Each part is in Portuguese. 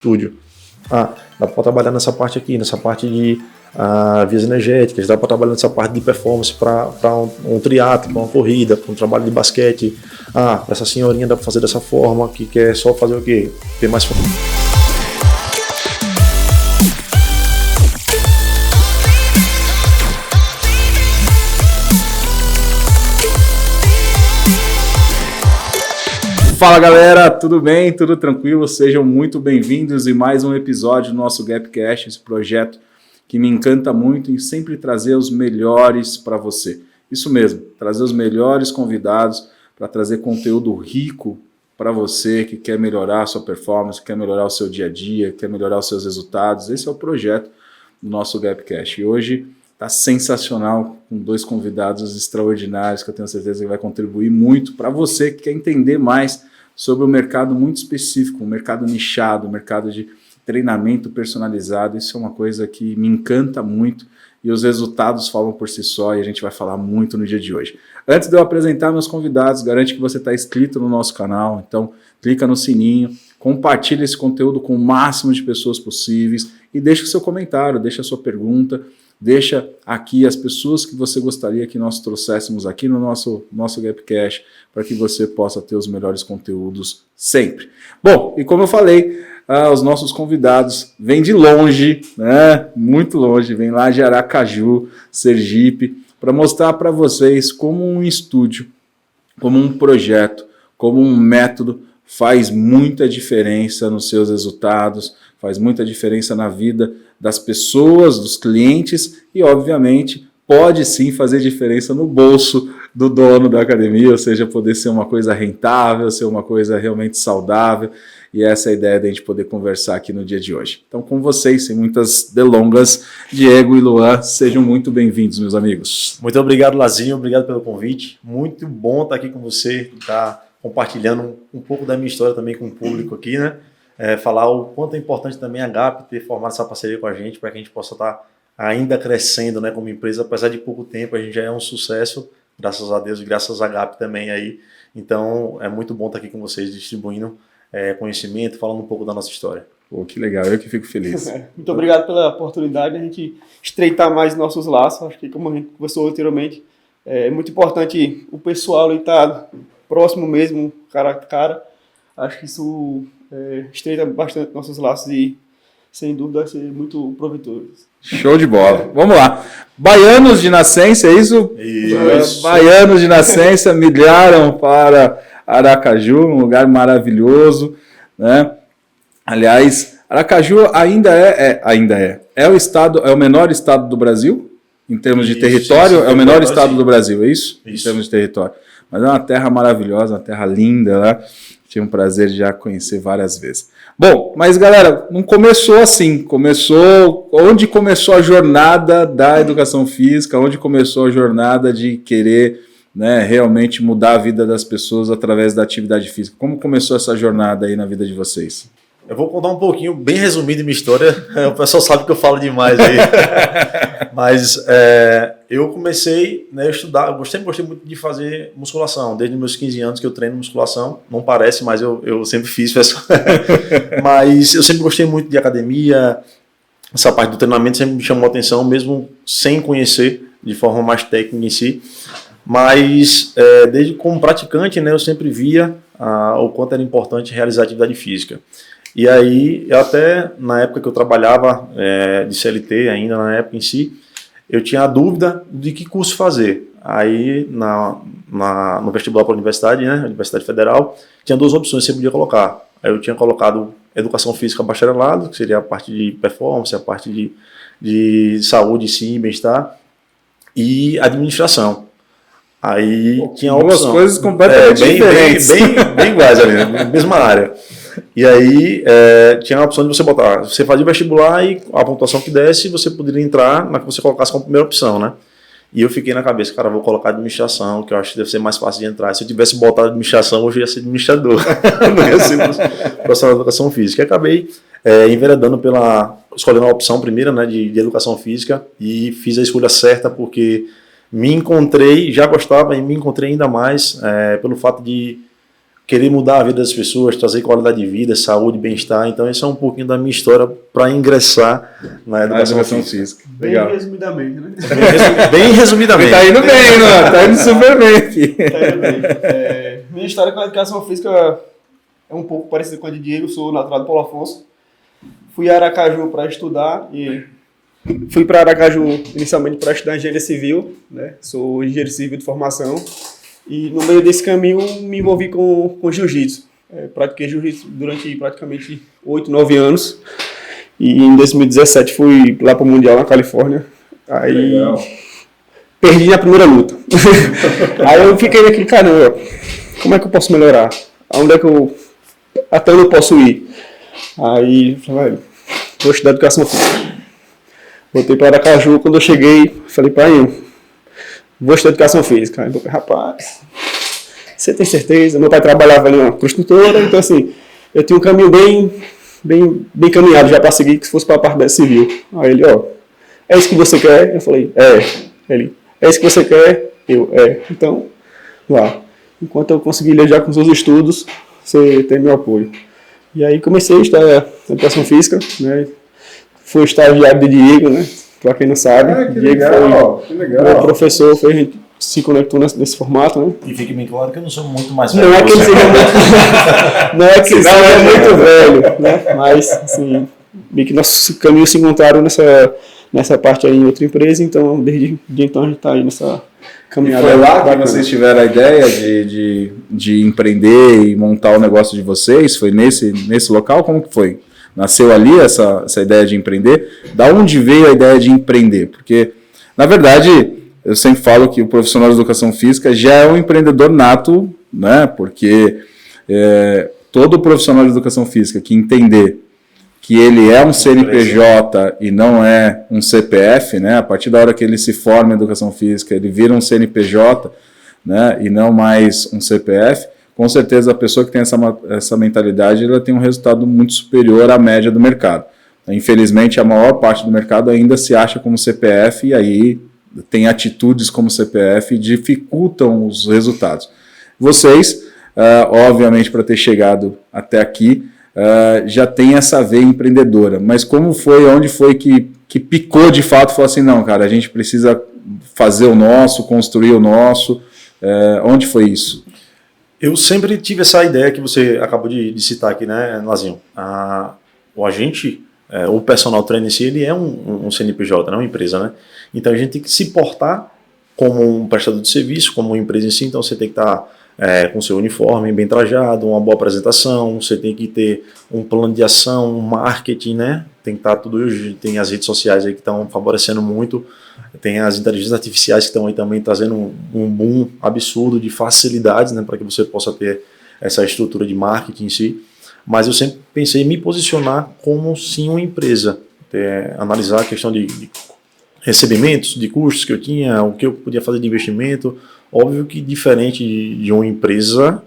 estúdio. Dá para trabalhar nessa parte aqui, nessa parte de vias energéticas, dá para trabalhar nessa parte de performance para um triatlo, para uma corrida, para um trabalho de basquete. Essa senhorinha dá para fazer dessa forma, que quer só fazer o quê? Ter mais forma. Fala galera, tudo bem? Tudo tranquilo? Sejam muito bem-vindos em mais um episódio do nosso Gapcast, esse projeto que me encanta muito em sempre trazer os melhores para você. Isso mesmo, trazer os melhores convidados para trazer conteúdo rico para você que quer melhorar a sua performance, quer melhorar o seu dia a dia, quer melhorar os seus resultados. Esse é o projeto do nosso Gapcast. E hoje está sensacional, com dois convidados extraordinários que eu tenho certeza que vai contribuir muito para você que quer entender mais sobre um mercado muito específico, um mercado nichado, um mercado de treinamento personalizado. Isso é uma coisa que me encanta muito e os resultados falam por si só e a gente vai falar muito no dia de hoje. Antes de eu apresentar meus convidados, garante que você está inscrito no nosso canal, então clica no sininho, compartilha esse conteúdo com o máximo de pessoas possíveis e deixa o seu comentário, deixa a sua pergunta. Deixa aqui as pessoas que você gostaria que nós trouxéssemos aqui no nosso Gapcast para que você possa ter os melhores conteúdos sempre. Bom, e como eu falei, os nossos convidados vêm de longe, né? Muito longe, vêm lá de Aracaju, Sergipe, para mostrar para vocês como um estúdio, como um projeto, como um método faz muita diferença nos seus resultados, faz muita diferença na vida das pessoas, dos clientes e, obviamente, pode sim fazer diferença no bolso do dono da academia, ou seja, poder ser uma coisa rentável, ser uma coisa realmente saudável, e essa é a ideia de a gente poder conversar aqui no dia de hoje. Então, com vocês, sem muitas delongas, Diego e Luan, sejam muito bem-vindos, meus amigos. Muito obrigado, Lazinho, obrigado pelo convite, muito bom estar aqui com você, estar compartilhando um pouco da minha história também com o público aqui, né? Falar o quanto é importante também a GAP ter formado essa parceria com a gente para que a gente possa estar ainda crescendo, né, como empresa, apesar de pouco tempo, a gente já é um sucesso, graças a Deus e graças à GAP também aí. Então é muito bom estar aqui com vocês distribuindo conhecimento, falando um pouco da nossa história. Pô, que legal, eu que fico feliz. Muito obrigado pela oportunidade de a gente estreitar mais nossos laços. Acho que, como a gente conversou anteriormente, é muito importante o pessoal estar próximo mesmo, cara a cara. Acho que isso estreita bastante nossos laços e, sem dúvida, vai ser muito proveitoso. Show de bola. Vamos lá. Baianos de nascença, é isso? Isso. Baianos de nascença migraram para Aracaju, um lugar maravilhoso, né? Aliás, Aracaju ainda é o estado, é o menor estado do Brasil em termos de território, é o menor estado do Brasil, é isso? Em termos de território. Mas é uma terra maravilhosa, uma terra linda, né? Tive um prazer de já conhecer várias vezes. Bom, mas galera, não começou assim. Onde começou a jornada da educação física, onde começou a jornada de querer, né, realmente mudar a vida das pessoas através da atividade física? Como começou essa jornada aí na vida de vocês? Eu vou contar um pouquinho, bem resumido, minha história. O pessoal sabe que eu falo demais aí. Mas eu comecei, né, a estudar. Eu sempre gostei muito de fazer musculação. Desde os meus 15 anos que eu treino musculação. Não parece, mas eu sempre fiz. Mas eu sempre gostei muito de academia. Essa parte do treinamento sempre me chamou a atenção, mesmo sem conhecer de forma mais técnica em si. Mas desde como praticante, né, eu sempre via o quanto era importante realizar atividade física. E aí, eu até, na época que eu trabalhava de CLT, ainda na época em si, eu tinha a dúvida de que curso fazer. Aí, no vestibular para a universidade, né, Universidade Federal, tinha duas opções que você podia colocar. Aí eu tinha colocado Educação Física Bacharelado, que seria a parte de performance, a parte de saúde, sim, bem-estar, e Administração. Aí tinha a opção. Duas coisas completamente diferentes. Bem iguais ali, na mesma área. E aí tinha a opção de você botar, você fazia o vestibular e a pontuação que desse, você poderia entrar na que você colocasse como primeira opção, né? E eu fiquei na cabeça, cara, vou colocar administração, que eu acho que deve ser mais fácil de entrar. Se eu tivesse botado administração, hoje eu ia ser administrador, não ia ser profissional de educação física. E acabei enveredando escolhendo a opção primeira, né, de educação física, e fiz a escolha certa porque me encontrei, já gostava e me encontrei ainda mais pelo fato de querer mudar a vida das pessoas, trazer qualidade de vida, saúde, bem-estar. Então, esse é um pouquinho da minha história para ingressar na educação física. Bem resumidamente, né? Bem resumidamente. Tá indo bem, mano. Tá indo super bem aqui. Tá indo bem. Minha história com a educação física é um pouco parecida com a de Diego. Eu sou natural de Paulo Afonso. Fui a Aracaju para estudar e fui para Aracaju inicialmente para estudar engenharia civil, né? Sou engenheiro civil de formação. E no meio desse caminho me envolvi com jiu-jitsu. Pratiquei jiu-jitsu durante praticamente 8, 9 anos. E em 2017 fui lá para o Mundial na Califórnia. Aí perdi na primeira luta. Aí eu fiquei naquele, caramba, como é que eu posso melhorar? Até onde eu posso ir? Aí falei, vou estudar educação física. Voltei para Aracaju, quando eu cheguei, falei, pai, vou estudar educação física. Aí, rapaz, você tem certeza? Meu pai trabalhava ali numa construtora, então assim, eu tinha um caminho bem caminhado já para seguir, que se fosse para a parte da civil. Aí ele, é isso que você quer? Eu falei, Ele, é isso que você quer? Então, lá. Enquanto eu conseguir lidiar com os seus estudos, você tem meu apoio. E aí comecei a estudar educação física, né? Fui estagiário de Diego, né? Para quem não sabe, que Diego legal, foi meu professor, a gente se conectou nesse formato, né? E fique bem claro que eu não sou muito mais velho. Não é que ele seja muito velho, né? Mas, assim, meio que nossos caminhos se encontraram nessa parte aí em outra empresa, então desde então a gente está aí nessa caminhada. E foi lá que bacana. vocês tiveram a ideia de empreender e montar o negócio de vocês? Foi nesse local? Como que foi? Nasceu ali essa ideia de empreender? Da onde veio a ideia de empreender? Porque, na verdade, eu sempre falo que o profissional de educação física já é um empreendedor nato, né? Porque todo profissional de educação física que entender que ele é um CNPJ e não é um CPF, né? A partir da hora que ele se forma em educação física, ele vira um CNPJ, né? E não mais um CPF, com certeza a pessoa que tem essa mentalidade, ela tem um resultado muito superior à média do mercado. Infelizmente, a maior parte do mercado ainda se acha como CPF e aí tem atitudes como CPF e dificultam os resultados. Vocês, obviamente, para ter chegado até aqui, já tem essa veia empreendedora, mas onde foi que picou de fato, falou assim, não, cara, a gente precisa fazer o nosso, construir o nosso, onde foi isso? Eu sempre tive essa ideia que você acabou de citar aqui, né, Lazinho? O agente, o personal trainer em si, ele é um CNPJ, né, uma empresa, né? Então a gente tem que se portar como um prestador de serviço, como uma empresa em si, então você tem que estar com seu uniforme bem trajado, uma boa apresentação, você tem que ter um plano de ação, um marketing, né? Tem que estar tudo hoje, tem as redes sociais aí que estão favorecendo muito, tem as inteligências artificiais que estão aí também trazendo um boom absurdo de facilidades, né, para que você possa ter essa estrutura de marketing em si. Mas eu sempre pensei em me posicionar como sim uma empresa, analisar a questão de recebimentos, de custos que eu tinha, o que eu podia fazer de investimento. Óbvio que diferente de uma empresa,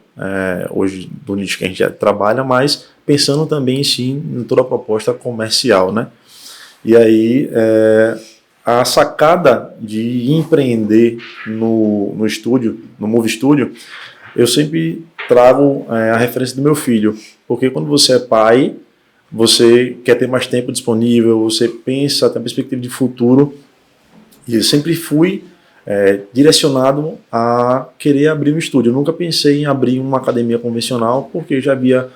hoje do nicho que a gente já trabalha, mas pensando também sim em toda a proposta comercial, né? E aí a sacada de empreender no estúdio, no Move Studio, eu sempre trago a referência do meu filho, porque quando você é pai, você quer ter mais tempo disponível, você pensa, tem uma perspectiva de futuro, e eu sempre fui direcionado a querer abrir um estúdio. Eu nunca pensei em abrir uma academia convencional, porque já havia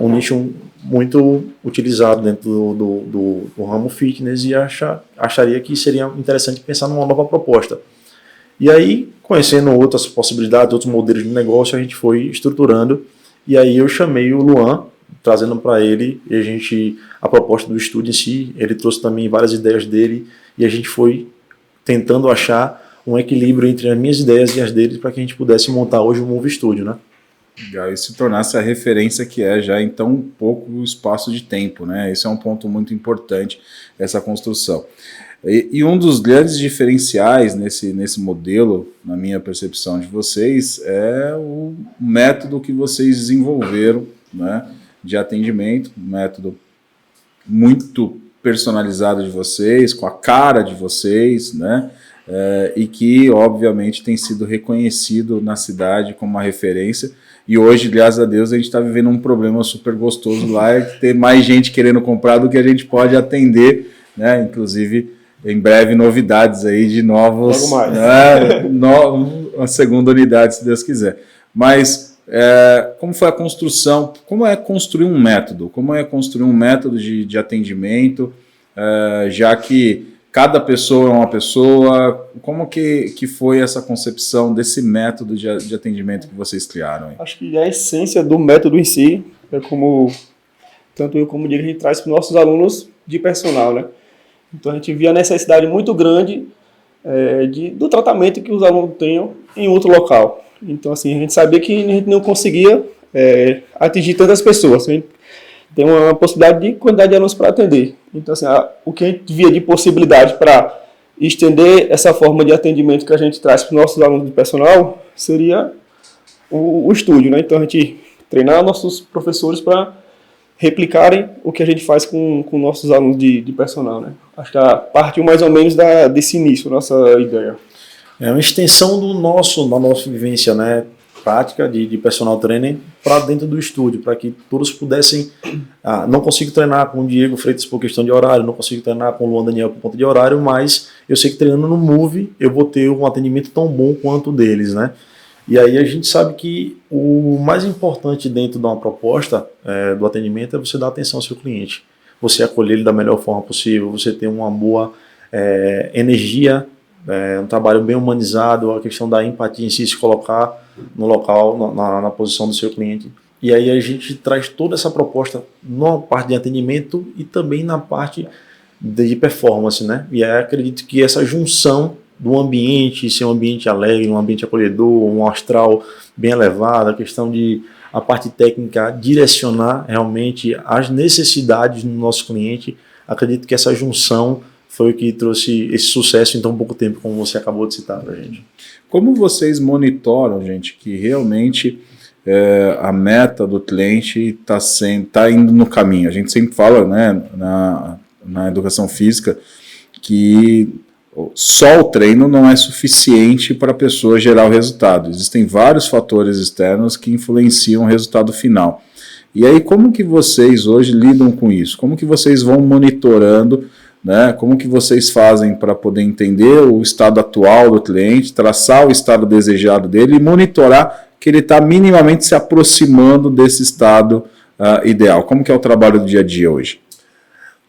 um nicho muito utilizado dentro do ramo fitness e acharia que seria interessante pensar numa nova proposta. E aí, conhecendo outras possibilidades, outros modelos de negócio, a gente foi estruturando, e aí eu chamei o Luan, trazendo para ele a proposta do estúdio em si. Ele trouxe também várias ideias dele, e a gente foi tentando achar um equilíbrio entre as minhas ideias e as dele para que a gente pudesse montar hoje o Move Studio, né? Legal, e se tornasse a referência que já em tão pouco espaço de tempo, né? Esse é um ponto muito importante, essa construção. E um dos grandes diferenciais nesse modelo, na minha percepção de vocês, é o método que vocês desenvolveram, né, de atendimento, um método muito personalizado de vocês, com a cara de vocês, né? E que, obviamente, tem sido reconhecido na cidade como uma referência. E hoje, graças a Deus, a gente está vivendo um problema super gostoso lá, é ter mais gente querendo comprar do que a gente pode atender, né? Inclusive, em breve, novidades aí de novos... Logo mais. Uma segunda unidade, se Deus quiser. Mas como foi a construção? Como é construir um método? Como é construir um método de atendimento, já que cada pessoa é uma pessoa? Como que foi essa concepção desse método de atendimento que vocês criaram? Hein? Acho que a essência do método em si é como, tanto eu como o Diego, a gente traz para os nossos alunos de personal, né? Então a gente via a necessidade muito grande do tratamento que os alunos tenham em outro local. Então assim, a gente sabia que a gente não conseguia atingir tantas pessoas. A gente tem uma possibilidade de quantidade de alunos para atender. Então, assim, o que a gente via de possibilidade para estender essa forma de atendimento que a gente traz para os nossos alunos de personal seria o estúdio, né? Então, a gente treinar nossos professores para replicarem o que a gente faz com nossos alunos de personal, né? Acho que partiu mais ou menos desse início, nossa ideia. É uma extensão da nossa vivência, né? Prática de personal training para dentro do estúdio, para que todos pudessem... não consigo treinar com o Diego Freitas por questão de horário, não consigo treinar com o Luan Daniel por conta de horário, mas eu sei que treinando no Move eu vou ter um atendimento tão bom quanto o deles, né? E aí a gente sabe que o mais importante dentro de uma proposta do atendimento é você dar atenção ao seu cliente, você acolher ele da melhor forma possível, você ter uma boa energia, um trabalho bem humanizado, a questão da empatia em si, se colocar no local, na posição do seu cliente. E aí a gente traz toda essa proposta na parte de atendimento e também na parte de performance, né? E aí acredito que essa junção do ambiente, ser um ambiente alegre, um ambiente acolhedor, um astral bem elevado, a questão de a parte técnica direcionar realmente as necessidades do nosso cliente, acredito que essa junção foi o que trouxe esse sucesso em tão pouco tempo, como você acabou de citar para a gente. Como vocês monitoram, gente, que realmente a meta do cliente está indo no caminho? A gente sempre fala, né, na educação física que só o treino não é suficiente para a pessoa gerar o resultado. Existem vários fatores externos que influenciam o resultado final. E aí, como que vocês hoje lidam com isso? Como que vocês vão monitorando, né? Como que vocês fazem para poder entender o estado atual do cliente, traçar o estado desejado dele e monitorar que ele está minimamente se aproximando desse estado ideal? Como que é o trabalho do dia a dia hoje?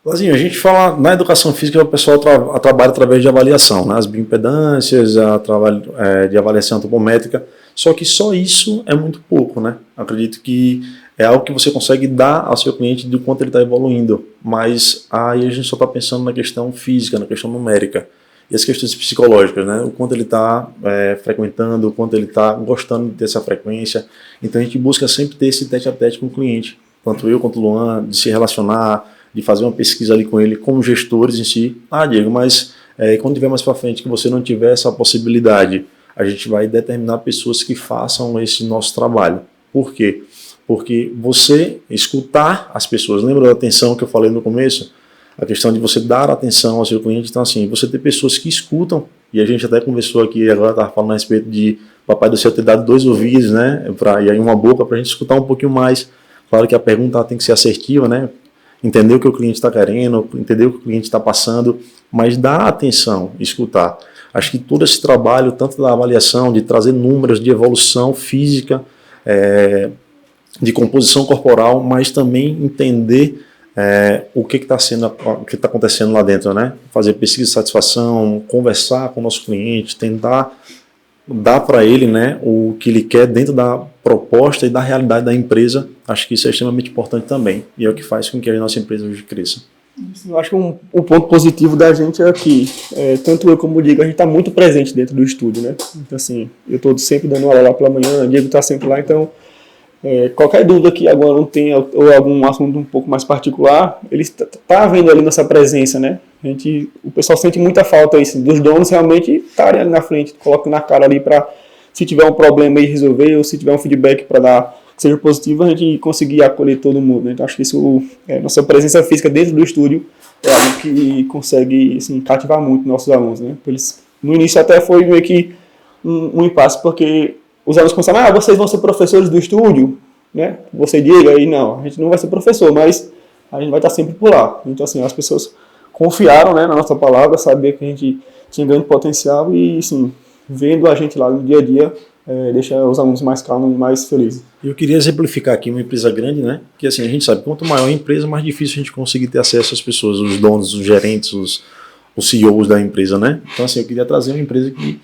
Lazinho, a gente fala, na educação física, o pessoal trabalha através de avaliação, né? As bioimpedâncias, trabalho de avaliação antropométrica, só que só isso é muito pouco, né? Acredito que é algo que você consegue dar ao seu cliente do quanto ele está evoluindo, mas aí a gente só está pensando na questão física, na questão numérica, e as questões psicológicas, né? O quanto ele está frequentando, o quanto ele está gostando de ter essa frequência. Então a gente busca sempre ter esse tete-a-tete com o cliente, tanto eu quanto o Luan, de se relacionar, de fazer uma pesquisa ali com ele, como gestores em si. Diego, mas quando tiver mais para frente que você não tiver essa possibilidade, a gente vai determinar pessoas que façam esse nosso trabalho. Por quê? Porque você escutar as pessoas, lembra da atenção que eu falei no começo? A questão de você dar atenção ao seu cliente. Então assim, você ter pessoas que escutam, e a gente até conversou aqui, agora estava falando a respeito de Papai do Céu ter dado 2 ouvidos, né, e aí uma boca para a gente escutar um pouquinho mais. Claro que a pergunta tem que ser assertiva, né? Entender o que o cliente está querendo, entender o que o cliente está passando, mas dar atenção, escutar. Acho que todo esse trabalho, tanto da avaliação, de trazer números de evolução física, de composição corporal, mas também entender o que está acontecendo lá dentro, né? Fazer pesquisa de satisfação, conversar com o nosso cliente, tentar dar para ele, né, o que ele quer dentro da proposta e da realidade da empresa. Acho que isso é extremamente importante também, e é o que faz com que a nossa empresa hoje cresça. Eu acho que um ponto positivo da gente é que, tanto eu como o Diego, a gente está muito presente dentro do estúdio, né? Então, assim, eu estou sempre dando aula lá pela manhã, o Diego está sempre lá, então, qualquer dúvida que agora não tenha, ou algum assunto um pouco mais particular, ele está vendo ali nossa presença, né? O pessoal sente muita falta isso, dos donos realmente estarem ali na frente, colocam na cara ali para, se tiver um problema aí, resolver, ou se tiver um feedback para dar, que seja positivo, a gente conseguir acolher todo mundo, né? Então acho que isso, nossa presença física dentro do estúdio é algo que consegue, assim, cativar muito nossos alunos, né? Eles, no início até foi meio que um impasse, porque os alunos pensavam, vocês vão ser professores do estúdio, né? Você diga aí, não, a gente não vai ser professor, mas a gente vai estar sempre por lá. Então, assim, as pessoas confiaram, né, na nossa palavra, sabia que a gente tinha grande potencial e, assim, vendo a gente lá no dia a dia, deixa os alunos mais calmos e mais felizes. Eu queria exemplificar aqui uma empresa grande, né? Que assim, a gente sabe, quanto maior a empresa, mais difícil a gente conseguir ter acesso às pessoas, os donos, os gerentes, os CEOs da empresa, né? Então assim, eu queria trazer uma empresa que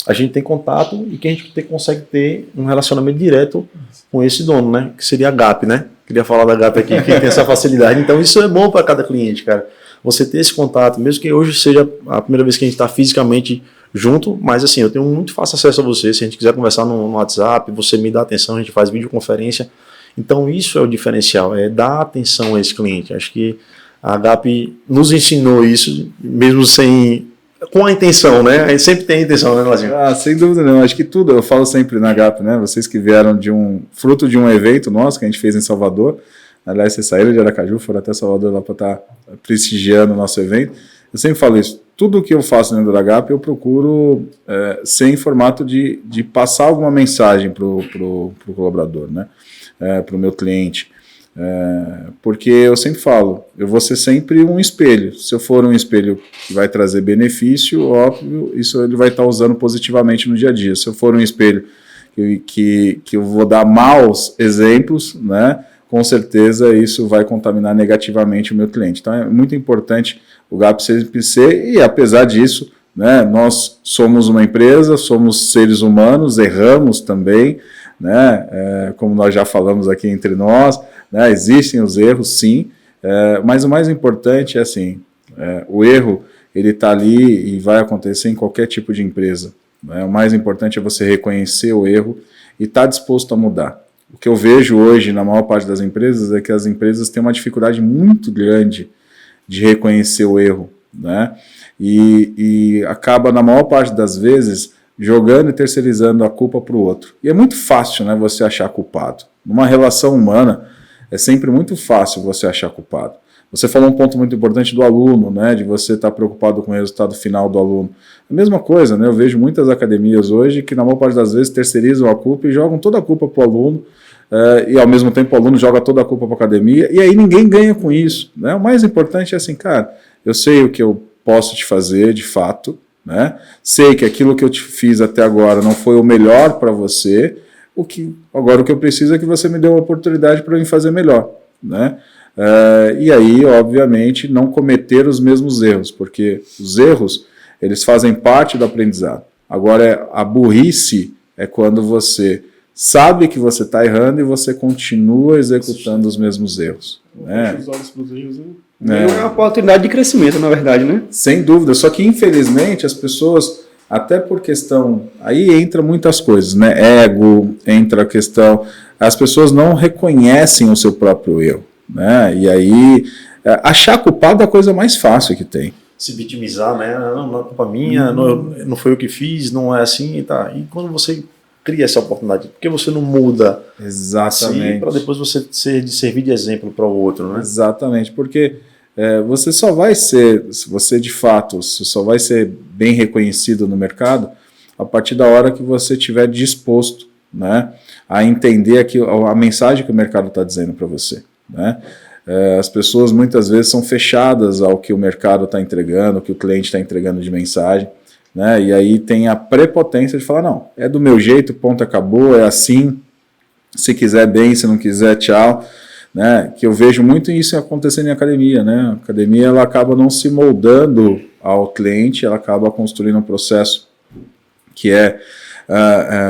a gente tem contato e que a gente consegue ter um relacionamento direto com esse dono, né? Que seria a GAP, né? Queria falar da GAP aqui, que tem essa facilidade. Então isso é bom para cada cliente, cara. Você ter esse contato, mesmo que hoje seja a primeira vez que a gente está fisicamente junto, mas assim, eu tenho muito fácil acesso a você, se a gente quiser conversar no WhatsApp, você me dá atenção, a gente faz videoconferência, então isso é o diferencial, é dar atenção a esse cliente. Acho que a GAP nos ensinou isso, mesmo com a intenção, né, a gente sempre tem a intenção, né, Lazinho? Sem dúvida não, acho que tudo, eu falo sempre na GAP, né, vocês que vieram fruto de um evento nosso que a gente fez em Salvador, aliás, vocês saíram de Aracaju, foram até Salvador lá para estar prestigiando o nosso evento, eu sempre falo isso, tudo que eu faço dentro da GAP eu procuro ser em formato de passar alguma mensagem para o colaborador, né? Para o meu cliente. Porque eu sempre falo, eu vou ser sempre um espelho. Se eu for um espelho que vai trazer benefício, óbvio, isso ele vai estar usando positivamente no dia a dia. Se eu for um espelho que eu vou dar maus exemplos, né? Com certeza isso vai contaminar negativamente o meu cliente. Então é muito importante o GAP sempre ser, e apesar disso, né, nós somos uma empresa, somos seres humanos, erramos também, né, como nós já falamos aqui entre nós, né, existem os erros sim, mas o mais importante é assim, o erro ele está ali e vai acontecer em qualquer tipo de empresa, né, o mais importante é você reconhecer o erro e estar disposto a mudar. O que eu vejo hoje na maior parte das empresas é que as empresas têm uma dificuldade muito grande de reconhecer o erro, né? E acaba, na maior parte das vezes, jogando e terceirizando a culpa para o outro. E é muito fácil, né, você achar culpado. Numa relação humana, é sempre muito fácil você achar culpado. Você falou um ponto muito importante do aluno, né, de você estar preocupado com o resultado final do aluno. A mesma coisa, né, eu vejo muitas academias hoje que, na maior parte das vezes, terceirizam a culpa e jogam toda a culpa para o aluno, e ao mesmo tempo o aluno joga toda a culpa para a academia, e aí ninguém ganha com isso, né? O mais importante é assim, cara, eu sei o que eu posso te fazer de fato, né? Sei que aquilo que eu te fiz até agora não foi o melhor para você, agora o que eu preciso é que você me dê uma oportunidade para eu fazer melhor, né? E aí, obviamente, não cometer os mesmos erros, porque os erros, eles fazem parte do aprendizado. Agora, a burrice é quando você sabe que você está errando e você continua executando os mesmos erros. Né? Os olhos para os erros, né? É uma oportunidade de crescimento, na verdade, né? Sem dúvida, só que infelizmente as pessoas, até por questão, aí entra muitas coisas, né? Ego, entra a questão, as pessoas não reconhecem o seu próprio erro, né? E aí, achar culpado é a coisa mais fácil que tem. Se vitimizar, né? Não é culpa minha, não foi eu que fiz, não é assim, tá? E quando você cria essa oportunidade, porque você não muda exatamente para depois você servir de exemplo para o outro, né? Exatamente, porque você só vai ser, você de fato, você só vai ser bem reconhecido no mercado a partir da hora que você estiver disposto, né, a entender a mensagem que o mercado está dizendo para você, né? As pessoas muitas vezes são fechadas ao que o mercado está entregando, o que o cliente está entregando de mensagem, né? E aí tem a prepotência de falar, não, é do meu jeito, ponto, acabou, é assim, se quiser bem, se não quiser, tchau, né? Que eu vejo muito isso acontecendo em academia, né? A academia ela acaba não se moldando ao cliente, ela acaba construindo um processo que é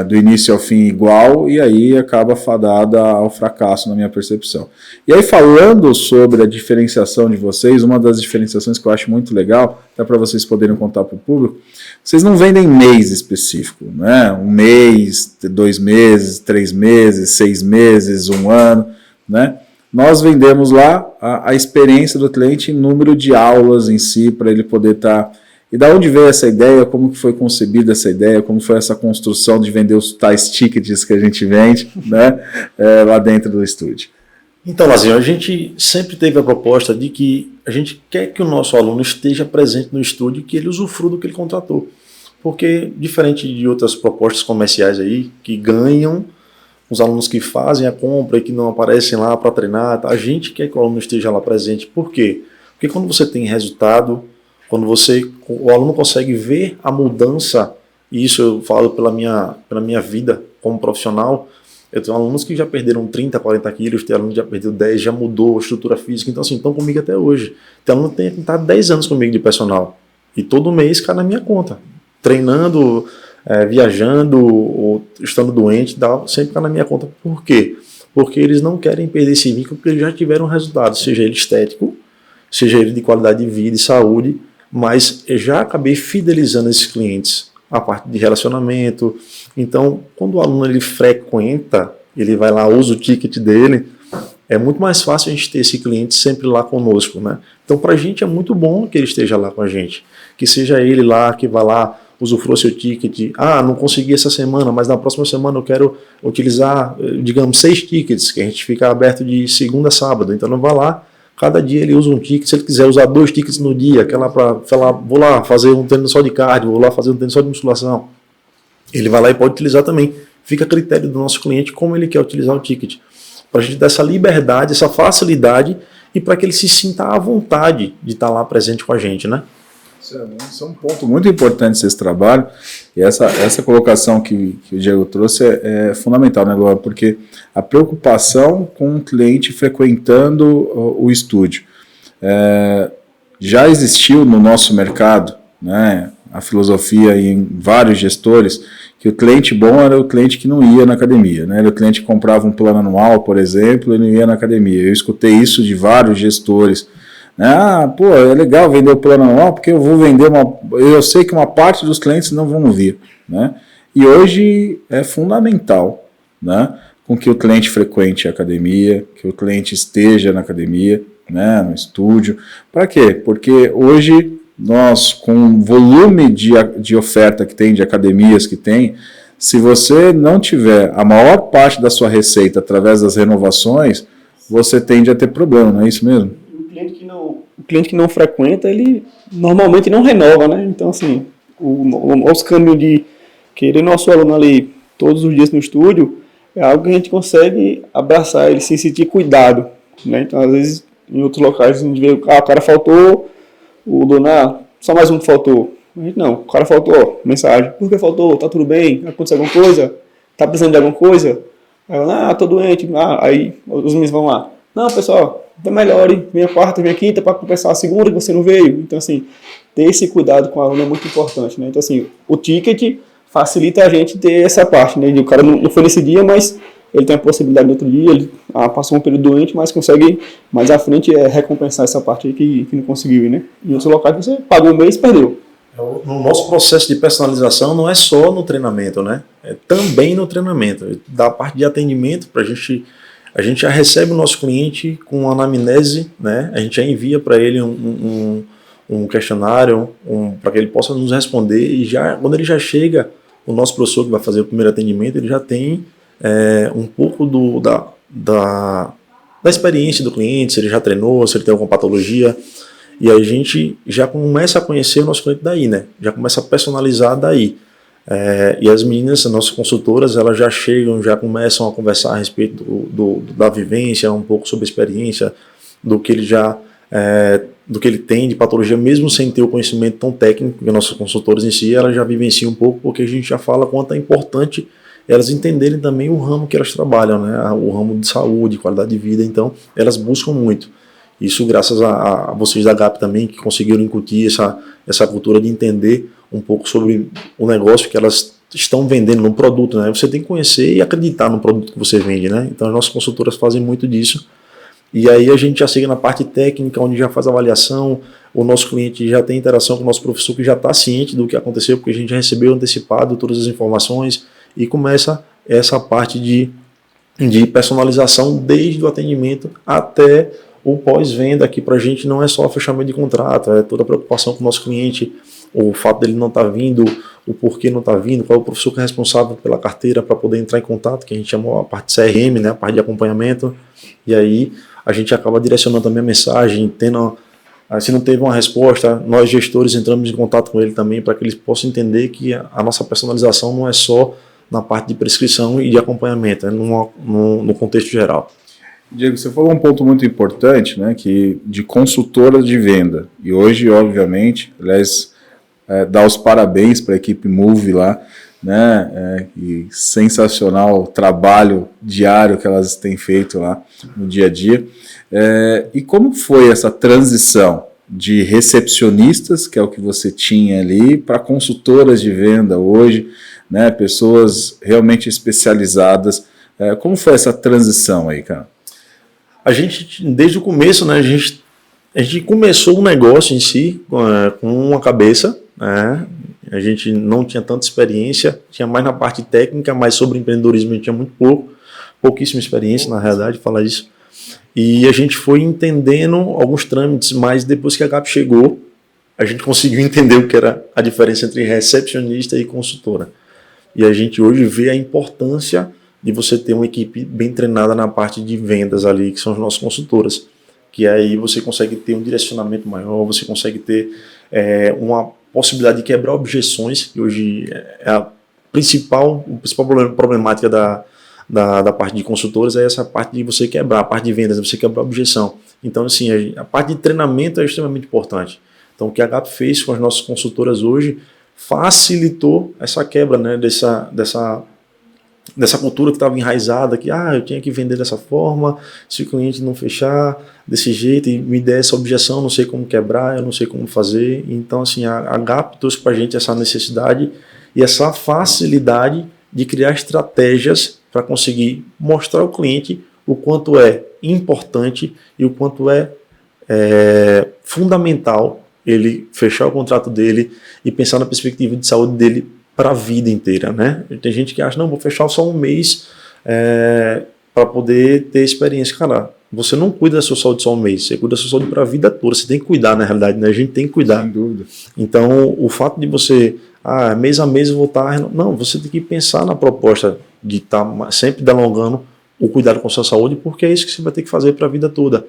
do início ao fim igual, e aí acaba fadada ao fracasso, na minha percepção. E aí, falando sobre a diferenciação de vocês, uma das diferenciações que eu acho muito legal, até para vocês poderem contar para o público, vocês não vendem mês específico, né? 1 mês, 2 meses, 3 meses, 6 meses, 1 ano, né? Nós vendemos lá a experiência do cliente em número de aulas em si, para ele poder estar... E da onde veio essa ideia, como que foi concebida essa ideia, como foi essa construção de vender os tais tickets que a gente vende, né, lá dentro do estúdio? Então, Lazinho, a gente sempre teve a proposta de que a gente quer que o nosso aluno esteja presente no estúdio e que ele usufrua do que ele contratou. Porque, diferente de outras propostas comerciais aí, que ganham os alunos que fazem a compra e que não aparecem lá para treinar, a gente quer que o aluno esteja lá presente. Por quê? Porque quando você tem resultado, quando o aluno consegue ver a mudança, e isso eu falo pela minha vida como profissional, eu tenho alunos que já perderam 30, 40 quilos, tem aluno que já perdeu 10, já mudou a estrutura física, então assim, estão comigo até hoje. Tem aluno que está 10 anos comigo de personal, e todo mês cai na minha conta, treinando, viajando, ou estando doente, sempre cai na minha conta. Por quê? Porque eles não querem perder esse vínculo, porque eles já tiveram resultado, seja ele estético, seja ele de qualidade de vida e saúde, mas eu já acabei fidelizando esses clientes, a parte de relacionamento. Então, quando o aluno ele frequenta, ele vai lá, usa o ticket dele, é muito mais fácil a gente ter esse cliente sempre lá conosco, né? Então, para a gente é muito bom que ele esteja lá com a gente, que seja ele lá, que vá lá, usufrua seu ticket. Não consegui essa semana, mas na próxima semana eu quero utilizar, digamos, 6 tickets, que a gente fica aberto de segunda a sábado. Então, não vai lá, cada dia ele usa um ticket. Se ele quiser usar 2 tickets no dia, aquela para falar, vou lá fazer um treino só de cardio, vou lá fazer um treino só de musculação, ele vai lá e pode utilizar também. Fica a critério do nosso cliente como ele quer utilizar o ticket. Para a gente dar essa liberdade, essa facilidade e para que ele se sinta à vontade de estar lá presente com a gente, né? Isso é um ponto muito importante desse trabalho, e essa colocação que o Diego trouxe é fundamental, né, Glória? Porque a preocupação com o cliente frequentando o estúdio. Já existiu no nosso mercado, né, a filosofia em vários gestores, que o cliente bom era o cliente que não ia na academia, né? Era o cliente que comprava um plano anual, por exemplo, e não ia na academia. Eu escutei isso de vários gestores. É legal vender o plano anual, porque eu sei que uma parte dos clientes não vão vir, né? E hoje é fundamental, né, com que o cliente frequente a academia, que o cliente esteja na academia, né, no estúdio. Para quê? Porque hoje nós, com o volume de oferta que tem, de academias que tem, se você não tiver a maior parte da sua receita através das renovações, você tende a ter problema, não é isso mesmo? O cliente que não frequenta, ele normalmente não renova, né? Então, assim, o nosso caminho de querer nosso aluno ali todos os dias no estúdio é algo que a gente consegue abraçar ele sem sentir cuidado, né? Então, às vezes, em outros locais, a gente vê, o cara faltou, o dono, só mais um que faltou. A gente, não, o cara faltou, mensagem, por que faltou? Tá tudo bem? Aconteceu alguma coisa? Tá precisando de alguma coisa? Aí eu, tô doente. Aí os meninos vão lá, não, pessoal, melhore, minha quarta, minha quinta, para compensar a segunda que você não veio. Então, assim, ter esse cuidado com o aluno é muito importante, né? Então, assim, o ticket facilita a gente ter essa parte, né? O cara não foi nesse dia, mas ele tem a possibilidade no outro dia, ele passou um período doente, mas consegue, mais à frente, recompensar essa parte aí que não conseguiu ir, né? Em outros locais, você pagou um mês e perdeu. No nosso processo de personalização não é só no treinamento, né? É também no treinamento. Da parte de atendimento, a gente já recebe o nosso cliente com uma anamnese, né? A gente já envia para ele um questionário para que ele possa nos responder, e quando ele já chega, o nosso professor que vai fazer o primeiro atendimento, ele já tem um pouco da experiência do cliente, se ele já treinou, se ele tem alguma patologia, e a gente já começa a conhecer o nosso cliente daí, né? Já começa a personalizar daí. E as meninas, as nossas consultoras, elas já chegam, já começam a conversar a respeito da vivência, um pouco sobre a experiência, do que ele tem de patologia, mesmo sem ter o conhecimento tão técnico, que nossas consultoras em si, elas já vivenciam um pouco, porque a gente já fala quanto é importante elas entenderem também o ramo que elas trabalham, né? O ramo de saúde, qualidade de vida. Então elas buscam muito. Isso graças a vocês da GAP também, que conseguiram incutir essa cultura de entender um pouco sobre o negócio que elas estão vendendo no produto, né? Você tem que conhecer e acreditar no produto que você vende, né? Então as nossas consultoras fazem muito disso. E aí a gente já chega na parte técnica, onde já faz avaliação, o nosso cliente já tem interação com o nosso professor, que já está ciente do que aconteceu, porque a gente já recebeu antecipado todas as informações, e começa essa parte de personalização desde o atendimento até o pós-venda, que para a gente não é só fechamento de contrato, é toda a preocupação com o nosso cliente, o fato dele não estar vindo, o porquê não está vindo, qual é o professor que é responsável pela carteira para poder entrar em contato, que a gente chama a parte CRM, né, a parte de acompanhamento, e aí a gente acaba direcionando também a mensagem, tendo Se não teve uma resposta, nós gestores entramos em contato com ele também para que eles possam entender que a nossa personalização não é só na parte de prescrição e de acompanhamento, é no contexto geral. Diego, você falou um ponto muito importante, né, que de consultoras de venda. E hoje, obviamente, aliás, dar os parabéns para a equipe Move lá, né, e sensacional trabalho diário que elas têm feito lá no dia a dia. E como foi essa transição de recepcionistas, que é o que você tinha ali, para consultoras de venda hoje, né, pessoas realmente especializadas? Como foi essa transição aí, cara? A gente, desde o começo, né, a gente começou o negócio em si com uma cabeça, né? A gente não tinha tanta experiência, tinha mais na parte técnica, mas sobre empreendedorismo a gente tinha muito pouquíssima experiência, na realidade, falar isso. E a gente foi entendendo alguns trâmites, mas depois que a GAP chegou, a gente conseguiu entender o que era a diferença entre recepcionista e consultora. E a gente hoje vê a importância de você ter uma equipe bem treinada na parte de vendas ali, que são as nossas consultoras. Que aí você consegue ter um direcionamento maior, você consegue ter uma possibilidade de quebrar objeções, que hoje é a principal problemática da parte de consultores, é essa parte de você quebrar, a parte de vendas, você quebrar a objeção. Então, assim, a parte de treinamento é extremamente importante. Então, o que a GAP fez com as nossas consultoras hoje facilitou essa quebra, né, dessa cultura que estava enraizada, que eu tinha que vender dessa forma, se o cliente não fechar desse jeito e me der essa objeção, eu não sei como quebrar, eu não sei como fazer. Então, assim, a GAP trouxe para a gente essa necessidade e essa facilidade de criar estratégias para conseguir mostrar ao cliente o quanto é importante e o quanto é fundamental ele fechar o contrato dele e pensar na perspectiva de saúde dele para a vida inteira, né? Tem gente que acha, não, vou fechar só um mês para poder ter experiência. Cara, você não cuida da sua saúde só um mês, você cuida da sua saúde para a vida toda. Você tem que cuidar, na realidade, né? A gente tem que cuidar. Sem dúvida. Então, o fato de você, mês a mês eu vou estar... Não, você tem que pensar na proposta de estar sempre delongando o cuidado com a sua saúde, porque é isso que você vai ter que fazer para a vida toda.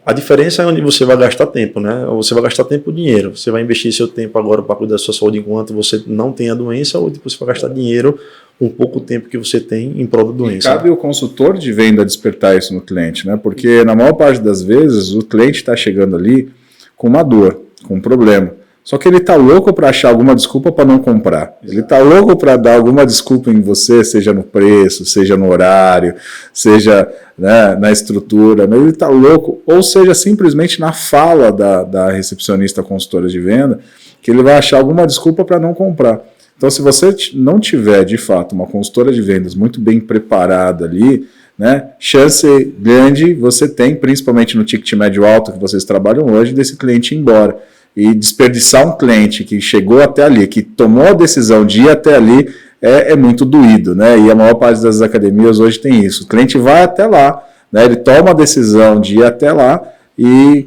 A diferença é onde você vai gastar tempo, né? Ou você vai gastar tempo e dinheiro. Você vai investir seu tempo agora para cuidar da sua saúde enquanto você não tem a doença, ou depois você vai gastar dinheiro com pouco tempo que você tem em prol da doença. E cabe o consultor de venda despertar isso no cliente, né? Porque na maior parte das vezes o cliente está chegando ali com uma dor, com um problema. Só que ele está louco para achar alguma desculpa para não comprar. Ele está louco para dar alguma desculpa em você, seja no preço, seja no horário, seja, né, na estrutura. Mas ele está louco, ou seja, simplesmente na fala da recepcionista consultora de venda, que ele vai achar alguma desculpa para não comprar. Então, se você não tiver, de fato, uma consultora de vendas muito bem preparada ali, né, chance grande você tem, principalmente no ticket médio alto que vocês trabalham hoje, desse cliente ir embora. E desperdiçar um cliente que chegou até ali, que tomou a decisão de ir até ali, é muito doído, né? E a maior parte das academias hoje tem isso. O cliente vai até lá, né? Ele toma a decisão de ir até lá e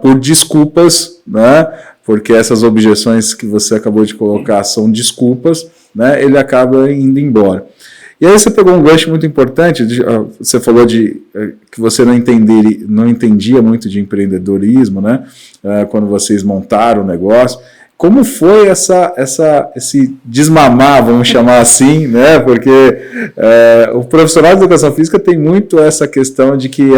por desculpas, né? Porque essas objeções que você acabou de colocar são desculpas, né? Ele acaba indo embora. E aí você pegou um gancho muito importante, você falou que você não entendia muito de empreendedorismo, né? Quando vocês montaram o negócio. Como foi esse desmamar, vamos chamar assim, né? Porque o profissional de educação física tem muito essa questão de que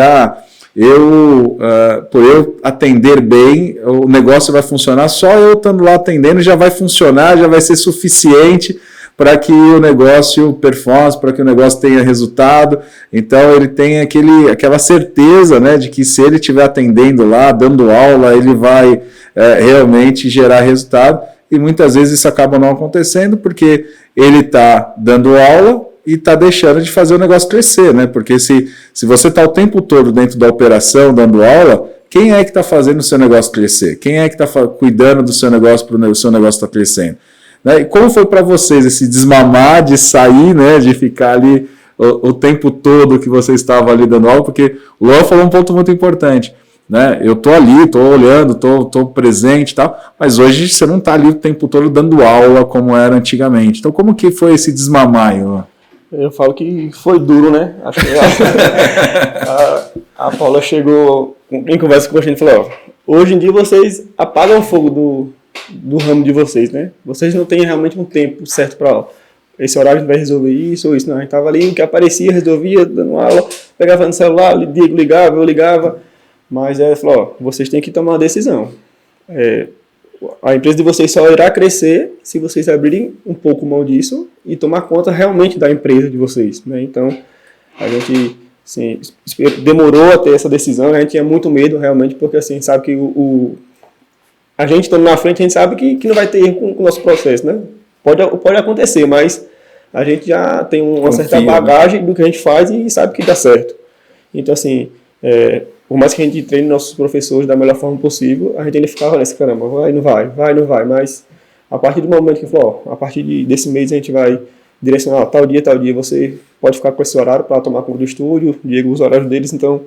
por eu atender bem, o negócio vai funcionar, só eu estando lá atendendo já vai funcionar, já vai ser suficiente para que o negócio performe, para que o negócio tenha resultado. Então ele tem aquela certeza, né, de que se ele estiver atendendo lá, dando aula, ele vai realmente gerar resultado, e muitas vezes isso acaba não acontecendo porque ele está dando aula e está deixando de fazer o negócio crescer, né? Porque se você está o tempo todo dentro da operação, dando aula, quem é que está fazendo o seu negócio crescer? Quem é que está cuidando do seu negócio para o seu negócio estar crescendo? Né? E como foi para vocês esse desmamar, de sair, né, de ficar ali o tempo todo que você estava ali dando aula? Porque o Luan falou um ponto muito importante, né? Eu estou ali, estou olhando, estou presente e tal, mas hoje você não está ali o tempo todo dando aula como era antigamente. Então como que foi esse desmamar, Luan? Eu falo que foi duro, né? Acho que a Paula chegou em conversa com a gente e falou, hoje em dia vocês apagam o fogo do ramo de vocês, né? Vocês não têm realmente um tempo certo para esse horário a gente vai resolver isso ou isso. Não, a gente estava ali, o que aparecia, resolvia, dando aula, pegava no celular, Diego ligava, eu ligava. Mas ela falou, ó, vocês têm que tomar uma decisão. A empresa de vocês só irá crescer se vocês abrirem um pouco mão disso e tomar conta realmente da empresa de vocês, né? Então, a gente assim, demorou a ter essa decisão, a gente tinha muito medo realmente, porque assim, sabe que a gente estando na frente, a gente sabe que não vai ter erro com o nosso processo, né? Pode acontecer, mas a gente já tem uma certa bagagem do que a gente faz e sabe que dá certo. Então, assim, por mais que a gente treine nossos professores da melhor forma possível, a gente ainda ficava nessa, caramba, vai, não vai, mas a partir do momento que falou, ó, a partir desse mês a gente vai direcionar, ó, tal dia, você pode ficar com esse horário para tomar conta do estúdio, Diego usa os horários deles, então,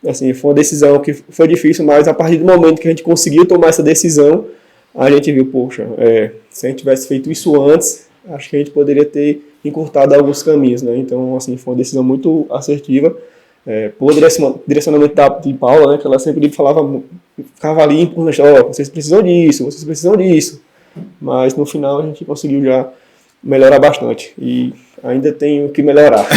assim, foi uma decisão que foi difícil, mas a partir do momento que a gente conseguiu tomar essa decisão, a gente viu, poxa, se a gente tivesse feito isso antes, acho que a gente poderia ter encurtado alguns caminhos, né? Então, assim, foi uma decisão muito assertiva. Por direcionamento de Paula, né, que ela sempre falava, ficava ali importante, ó, vocês precisam disso, mas no final a gente conseguiu já melhorar bastante e ainda tem o que melhorar.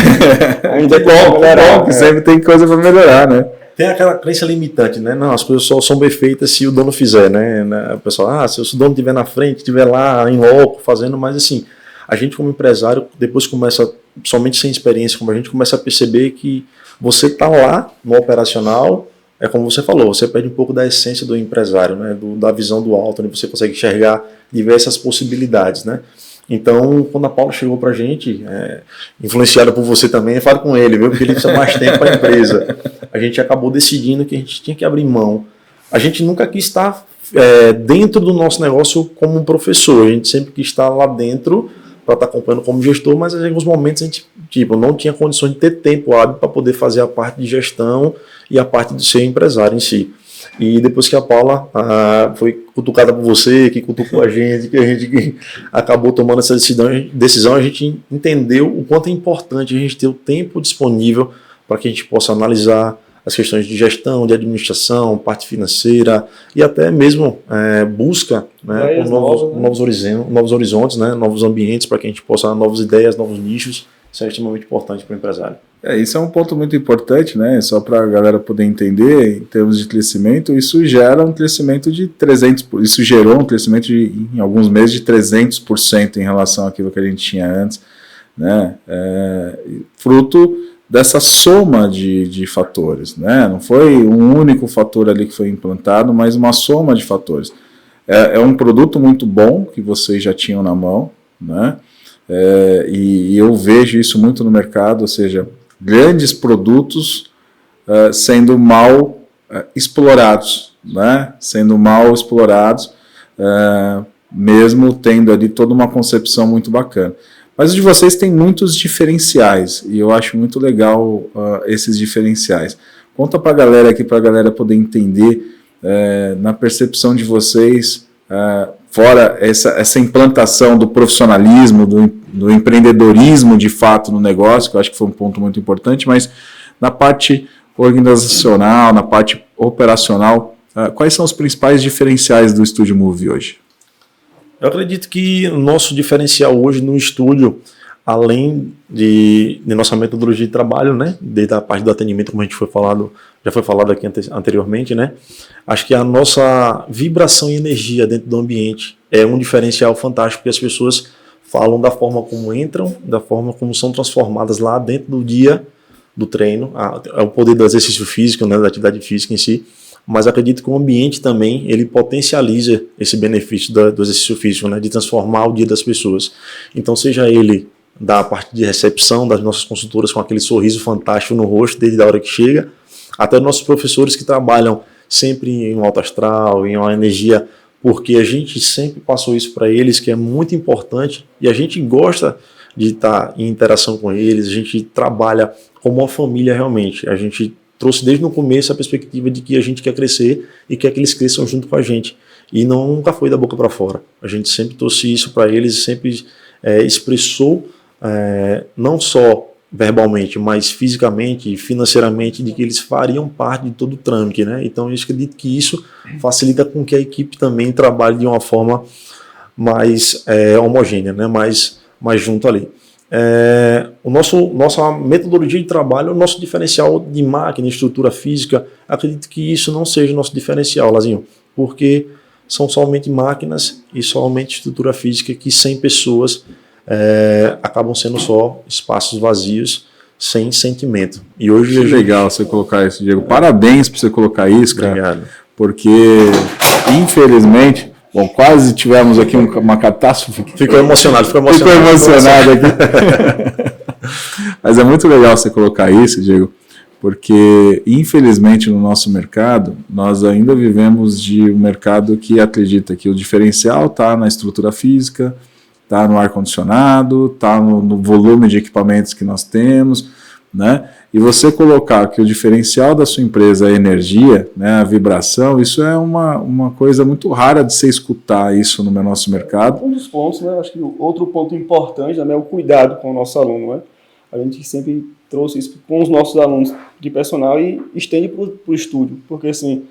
Ainda tem que melhorar. Sempre tem coisa para melhorar, né? Tem aquela crença limitante, né? Não, as coisas só são bem feitas se o dono fizer, né? O pessoal, se o dono estiver na frente, estiver lá em loco fazendo, mas assim, a gente como empresário, depois começa, somente sem experiência, como a gente começa a perceber que você está lá no operacional, é como você falou, você perde um pouco da essência do empresário, né? Da visão do alto, onde você consegue enxergar diversas possibilidades, né? Então, quando a Paula chegou pra gente, influenciada por você também, fala com ele, viu? Porque ele precisa mais tempo para a empresa. A gente acabou decidindo que a gente tinha que abrir mão. A gente nunca quis estar dentro do nosso negócio como um professor, a gente sempre quis estar lá dentro para estar acompanhando como gestor, mas em alguns momentos a gente não tinha condições de ter tempo hábil para poder fazer a parte de gestão e a parte de ser empresário em si. E depois que a Paula foi cutucada por você, que cutucou a gente, que a gente acabou tomando essa decisão, a gente entendeu o quanto é importante a gente ter o tempo disponível para que a gente possa analisar as questões de gestão, de administração, parte financeira e até mesmo busca, né, por novos horizontes, né, novos ambientes para que a gente possa dar novas ideias, novos nichos. Isso é extremamente importante para o empresário. Isso é um ponto muito importante, né? Só para a galera poder entender, em termos de crescimento, isso gera um crescimento de 300%, isso gerou um crescimento em alguns meses de 300% em relação àquilo que a gente tinha antes, né? Fruto dessa soma de fatores, né? Não foi um único fator ali que foi implantado, mas uma soma de fatores. É um produto muito bom que vocês já tinham na mão, né? E eu vejo isso muito no mercado, ou seja, grandes produtos sendo mal explorados, né? Sendo mal explorados, mesmo tendo ali toda uma concepção muito bacana. Mas o de vocês tem muitos diferenciais, e eu acho muito legal esses diferenciais. Conta para a galera aqui, para a galera poder entender, na percepção de vocês, fora essa implantação do profissionalismo, do empreendedorismo de fato no negócio, que eu acho que foi um ponto muito importante, mas na parte organizacional, na parte operacional, quais são os principais diferenciais do Estúdio Move hoje? Eu acredito que o nosso diferencial hoje no estúdio, além de nossa metodologia de trabalho, né, desde a parte do atendimento, como a gente já foi falado aqui anteriormente, né, acho que a nossa vibração e energia dentro do ambiente é um diferencial fantástico, porque as pessoas falam da forma como entram, da forma como são transformadas lá dentro do dia do treino, é o poder do exercício físico, né, da atividade física em si, mas acredito que o ambiente também, ele potencializa esse benefício do exercício físico, né, de transformar o dia das pessoas. Então, seja ele da parte de recepção das nossas consultoras com aquele sorriso fantástico no rosto desde a hora que chega, até nossos professores que trabalham sempre em um alto astral, em uma energia, porque a gente sempre passou isso para eles, que é muito importante, e a gente gosta de estar em interação com eles, a gente trabalha como uma família realmente, a gente trouxe desde o começo a perspectiva de que a gente quer crescer e quer que eles cresçam junto com a gente, e nunca foi da boca para fora, a gente sempre trouxe isso para eles, sempre expressou não só verbalmente, mas fisicamente e financeiramente, de que eles fariam parte de todo o trâmite, né? Então eu acredito que isso facilita com que a equipe também trabalhe de uma forma mais homogênea, né? mais junto ali. Nossa metodologia de trabalho, o nosso diferencial de máquina, estrutura física, acredito que isso não seja o nosso diferencial, Lazinho, porque são somente máquinas e somente estrutura física que 100 pessoas acabam sendo só espaços vazios, sem sentimento. E hoje é legal você colocar isso, Diego. Parabéns por você colocar isso, cara. Obrigado. Porque, infelizmente, bom, quase tivemos aqui uma catástrofe. Ficou emocionado aqui. Mas é muito legal você colocar isso, Diego, porque, infelizmente, no nosso mercado, nós ainda vivemos de um mercado que acredita que o diferencial está na estrutura física, está no ar-condicionado, está no volume de equipamentos que nós temos, né? E você colocar que o diferencial da sua empresa é a energia, né, a vibração, isso é uma coisa muito rara de você escutar isso no nosso mercado. Um dos pontos, né, acho que outro ponto importante também é o cuidado com o nosso aluno, né? A gente sempre trouxe isso com os nossos alunos de personal e estende para o estúdio, porque assim,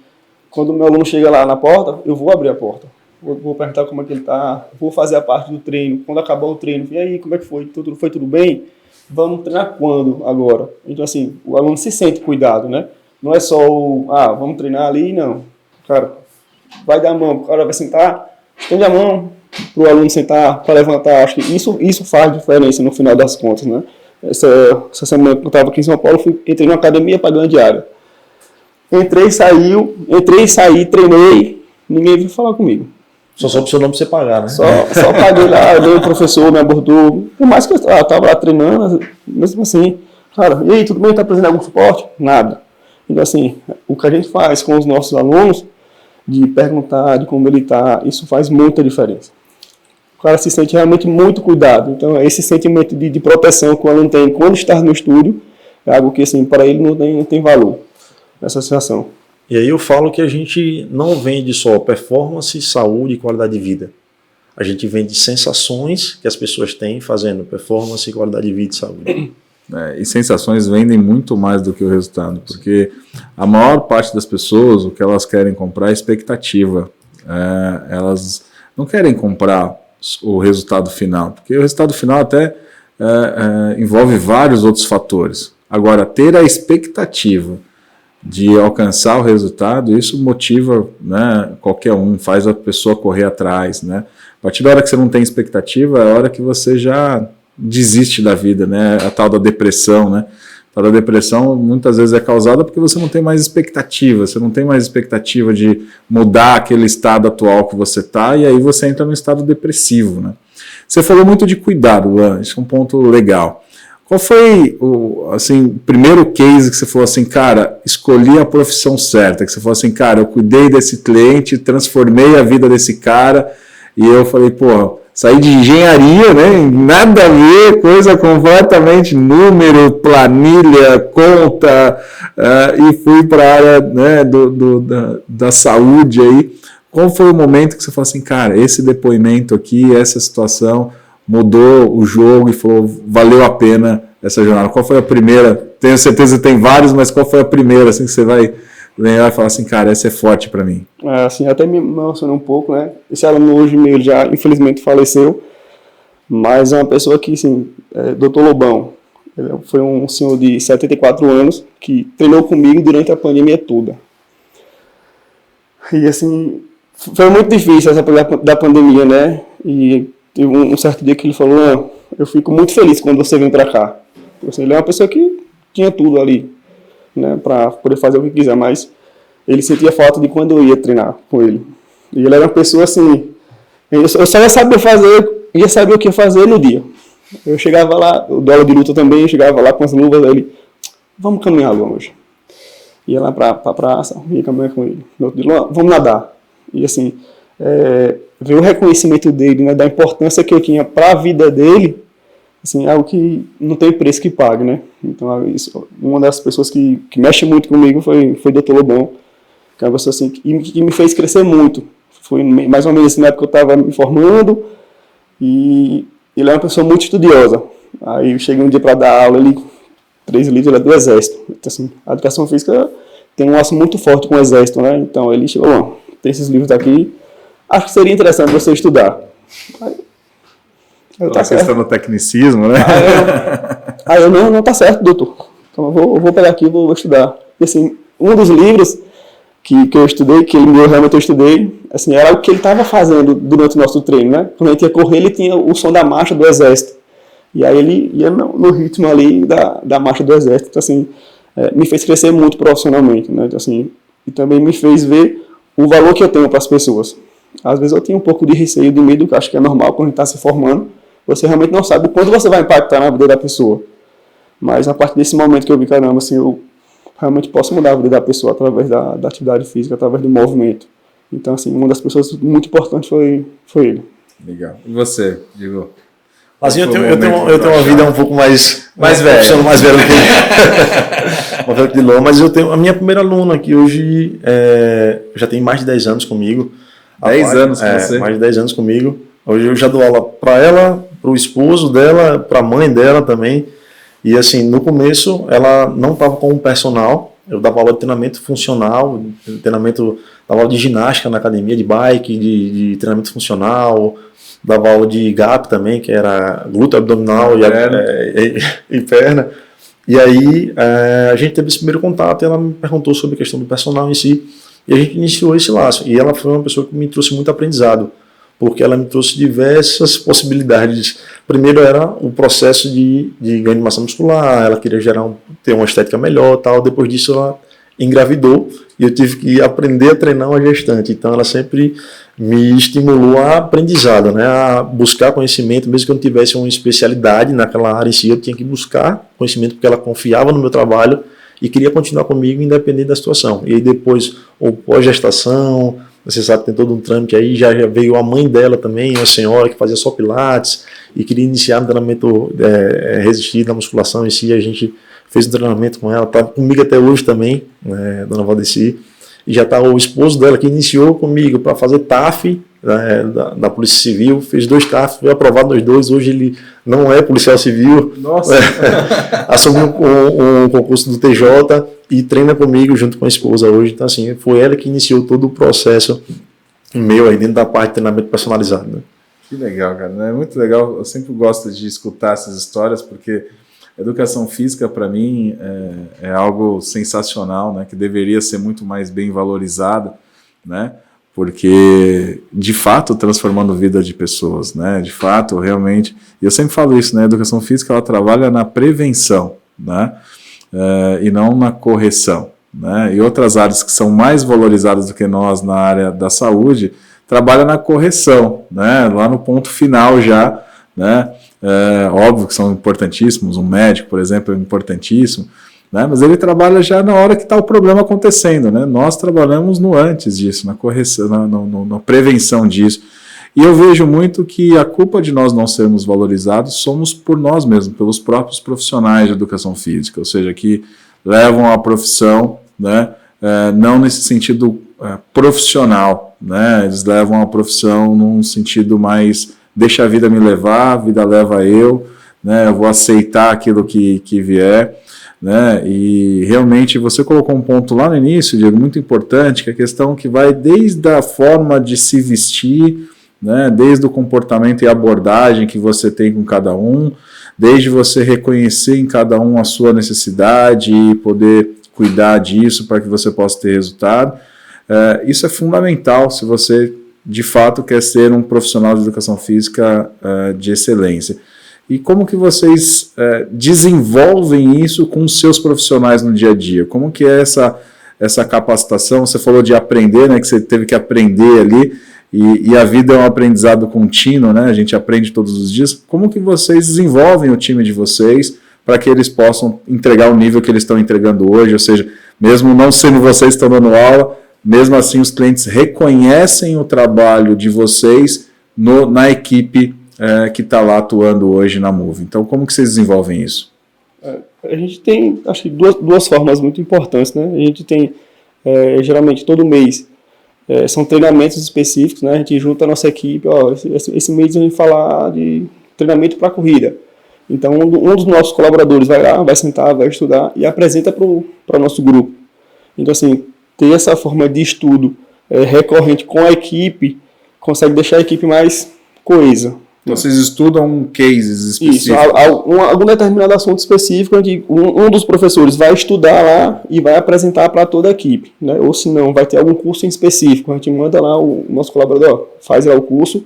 quando o meu aluno chega lá na porta, eu vou abrir a porta. Vou perguntar como é que ele está, vou fazer a parte do treino. Quando acabar o treino, e aí, como é que foi? Foi tudo bem? Vamos treinar quando agora? Então, assim, o aluno se sente cuidado, né? Não é só vamos treinar ali, não. Cara, vai dar a mão, o cara vai sentar, estende a mão para o aluno sentar, para levantar. Acho que isso faz diferença no final das contas, né? Essa semana que eu estava aqui em São Paulo, entrei numa academia pagando diária. Entrei, saí, treinei, ninguém veio falar comigo. Só soube o seu nome pra você pagar, né? Só paguei lá, o professor me abordou. Por mais que eu estava lá treinando, mesmo assim, cara, e aí, tudo bem? Está precisando de algum suporte? Nada. Então, assim, o que a gente faz com os nossos alunos, de perguntar de como ele está, isso faz muita diferença. O cara se sente realmente muito cuidado. Então, esse sentimento de proteção que o aluno tem quando está no estúdio, é algo que, assim, para ele não tem valor, essa sensação. E aí eu falo que a gente não vende só performance, saúde e qualidade de vida. A gente vende sensações que as pessoas têm fazendo performance, qualidade de vida e saúde. E sensações vendem muito mais do que o resultado, porque a maior parte das pessoas, o que elas querem comprar é expectativa. Elas não querem comprar o resultado final, porque o resultado final até envolve vários outros fatores. Agora, ter a expectativa de alcançar o resultado, isso motiva, né, qualquer um, faz a pessoa correr atrás, né? A partir da hora que você não tem expectativa, é a hora que você já desiste da vida, né? A tal da depressão, né? A tal da depressão muitas vezes é causada porque você não tem mais expectativa, você não tem mais expectativa de mudar aquele estado atual que você está, e aí você entra num estado depressivo, né? Você falou muito de cuidado, Luan, isso é um ponto legal. Qual foi o primeiro case que você falou assim, cara, escolhi a profissão certa, que você falou assim, cara, eu cuidei desse cliente, transformei a vida desse cara, e eu falei, pô, saí de engenharia, né, nada a ver, coisa completamente número, planilha, conta, e fui para a área, né, da saúde aí. Qual foi o momento que você falou assim, cara, esse depoimento aqui, essa situação mudou o jogo e falou, valeu a pena essa jornada? Qual foi a primeira? Tenho certeza que tem vários, mas qual foi a primeira assim, que você vai lembrar e falar assim, cara, essa é forte para mim? Assim, até me emocionou um pouco, né? Esse aluno hoje ele já infelizmente faleceu, mas é uma pessoa que, assim, Dr. Lobão, ele foi um senhor de 74 anos que treinou comigo durante a pandemia toda. E assim, foi muito difícil essa da pandemia, né? E teve um certo dia que ele falou, eu fico muito feliz quando você vem para cá. Assim, ele é uma pessoa que tinha tudo ali, né, para poder fazer o que quiser, mas ele sentia falta de quando eu ia treinar com ele. E ele era uma pessoa assim, eu só ia saber o que fazer no dia. Eu chegava lá, eu dou aula de luta também, eu chegava lá com as luvas, ele, vamos caminhar, Luan, hoje. Ia lá para a praça, ia caminhar com ele. No outro dia, Luan, vamos nadar. E assim, ver o reconhecimento dele, né, da importância que eu tinha para a vida dele, assim, algo que não tem preço que pague, né? Então, uma das pessoas que mexe muito comigo foi o Dr. Lobão, que é uma pessoa assim, que me fez crescer muito. Foi mais ou menos na época que eu estava me formando, e ele é uma pessoa muito estudiosa. Aí eu cheguei um dia para dar aula, ele 3 livros, ele é do Exército. Então, assim, a educação física tem um laço muito forte com o Exército, né? Então ele chegou, bom, tem esses livros aqui, acho que seria interessante você estudar. Aí tá questão do tecnicismo, né? Aí eu não tá certo, doutor. Então eu vou pegar aqui e vou estudar. E assim, um dos livros que eu estudei, que realmente eu estudei, assim, era o que ele estava fazendo durante o nosso treino, né? Quando a gente ia correr, ele tinha o som da marcha do Exército. E aí ele ia no ritmo ali da marcha do Exército. Então, assim, me fez crescer muito profissionalmente, né? Então, assim, e também me fez ver o valor que eu tenho para as pessoas. Às vezes eu tinha um pouco de receio, de medo, que eu acho que é normal quando a gente está se formando. Você realmente não sabe o quanto você vai impactar na vida da pessoa. Mas a partir desse momento que eu vi, caramba, assim, eu realmente posso mudar a vida da pessoa através da atividade física, através do movimento. Então, assim, uma das pessoas muito importantes foi ele. Legal. E você, Diego? Mas eu tenho uma vida um pouco mais velha. Mais velha do que uma velha de Lô, mas eu tenho a minha primeira aluna aqui hoje, já tem mais de 10 anos comigo. 10 anos com você? Mais de 10 anos comigo. Hoje eu já dou aula para ela, para o esposo dela, para a mãe dela também. E assim, no começo ela não estava com um personal, eu dava aula de treinamento funcional, dava aula de ginástica na academia, de bike, de treinamento funcional, dava aula de GAP também, que era glúteo abdominal e perna. E aí a gente teve esse primeiro contato e ela me perguntou sobre a questão do personal em si, e a gente iniciou esse laço. E ela foi uma pessoa que me trouxe muito aprendizado, porque ela me trouxe diversas possibilidades. Primeiro era o processo de ganho de massa muscular, ela queria ter uma estética melhor, tal. Depois disso ela engravidou e eu tive que aprender a treinar uma gestante. Então ela sempre me estimulou a aprendizado, né, a buscar conhecimento, mesmo que eu não tivesse uma especialidade naquela área em si, eu tinha que buscar conhecimento porque ela confiava no meu trabalho e queria continuar comigo independente da situação. E aí depois, ou pós-gestação, você sabe que tem todo um trâmite aí, já veio a mãe dela também, uma senhora que fazia só pilates e queria iniciar um treinamento resistido na musculação em si. A gente fez um treinamento com ela, está comigo até hoje também, dona Valdeci, e já está o esposo dela que iniciou comigo para fazer TAF, da Polícia Civil, fez 2 TAF, foi aprovado nos 2, hoje ele não é policial civil. Nossa! Assumiu um concurso do TJ e treina comigo junto com a esposa hoje. Então, assim, foi ela que iniciou todo o processo meu aí dentro da parte de treinamento personalizado. Né? Que legal, cara. É muito legal. Eu sempre gosto de escutar essas histórias, porque educação física, para mim, é algo sensacional, né? Que deveria ser muito mais bem valorizada, né? Porque, de fato, transformando a vida de pessoas, né? De fato, realmente... E eu sempre falo isso, né? A educação física, ela trabalha na prevenção, né? E não na correção, né? E outras áreas que são mais valorizadas do que nós na área da saúde, trabalha na correção, né? Lá no ponto final já, né? Óbvio que são importantíssimos, um médico, por exemplo, é importantíssimo, né? Mas ele trabalha já na hora que está o problema acontecendo, né? Nós trabalhamos no antes disso, na correção, na prevenção disso. E eu vejo muito que a culpa de nós não sermos valorizados somos por nós mesmos, pelos próprios profissionais de educação física, ou seja, que levam a profissão, né? Não nesse sentido profissional, né? Eles levam a profissão num sentido mais deixa a vida me levar, a vida leva eu, né? Eu vou aceitar aquilo que vier. Né? E realmente você colocou um ponto lá no início, Diego, muito importante, que é a questão que vai desde a forma de se vestir, né? Desde o comportamento e abordagem que você tem com cada um, desde você reconhecer em cada um a sua necessidade e poder cuidar disso para que você possa ter resultado. Isso é fundamental se você de fato quer ser um profissional de educação física de excelência. E como que vocês desenvolvem isso com os seus profissionais no dia a dia? Como que é essa capacitação? Você falou de aprender, né, que você teve que aprender ali, e a vida é um aprendizado contínuo, né? A gente aprende todos os dias. Como que vocês desenvolvem o time de vocês para que eles possam entregar o nível que eles estão entregando hoje? Ou seja, mesmo não sendo vocês que estão dando aula, mesmo assim os clientes reconhecem o trabalho de vocês na equipe que está lá atuando hoje na Move. Então, como que vocês desenvolvem isso? A gente tem, acho que, duas formas muito importantes, né? A gente tem, geralmente, todo mês, são treinamentos específicos, né? A gente junta a nossa equipe, esse mês a gente falar de treinamento para corrida. Então, um dos nossos colaboradores vai lá, vai sentar, vai estudar e apresenta para o nosso grupo. Então, assim, ter essa forma de estudo recorrente com a equipe consegue deixar a equipe mais coesa. Então, vocês estudam cases específicos? Isso, algum determinado assunto específico, onde um dos professores vai estudar lá e vai apresentar para toda a equipe, né? Ou se não, vai ter algum curso em específico, a gente manda lá o nosso colaborador, faz lá o curso,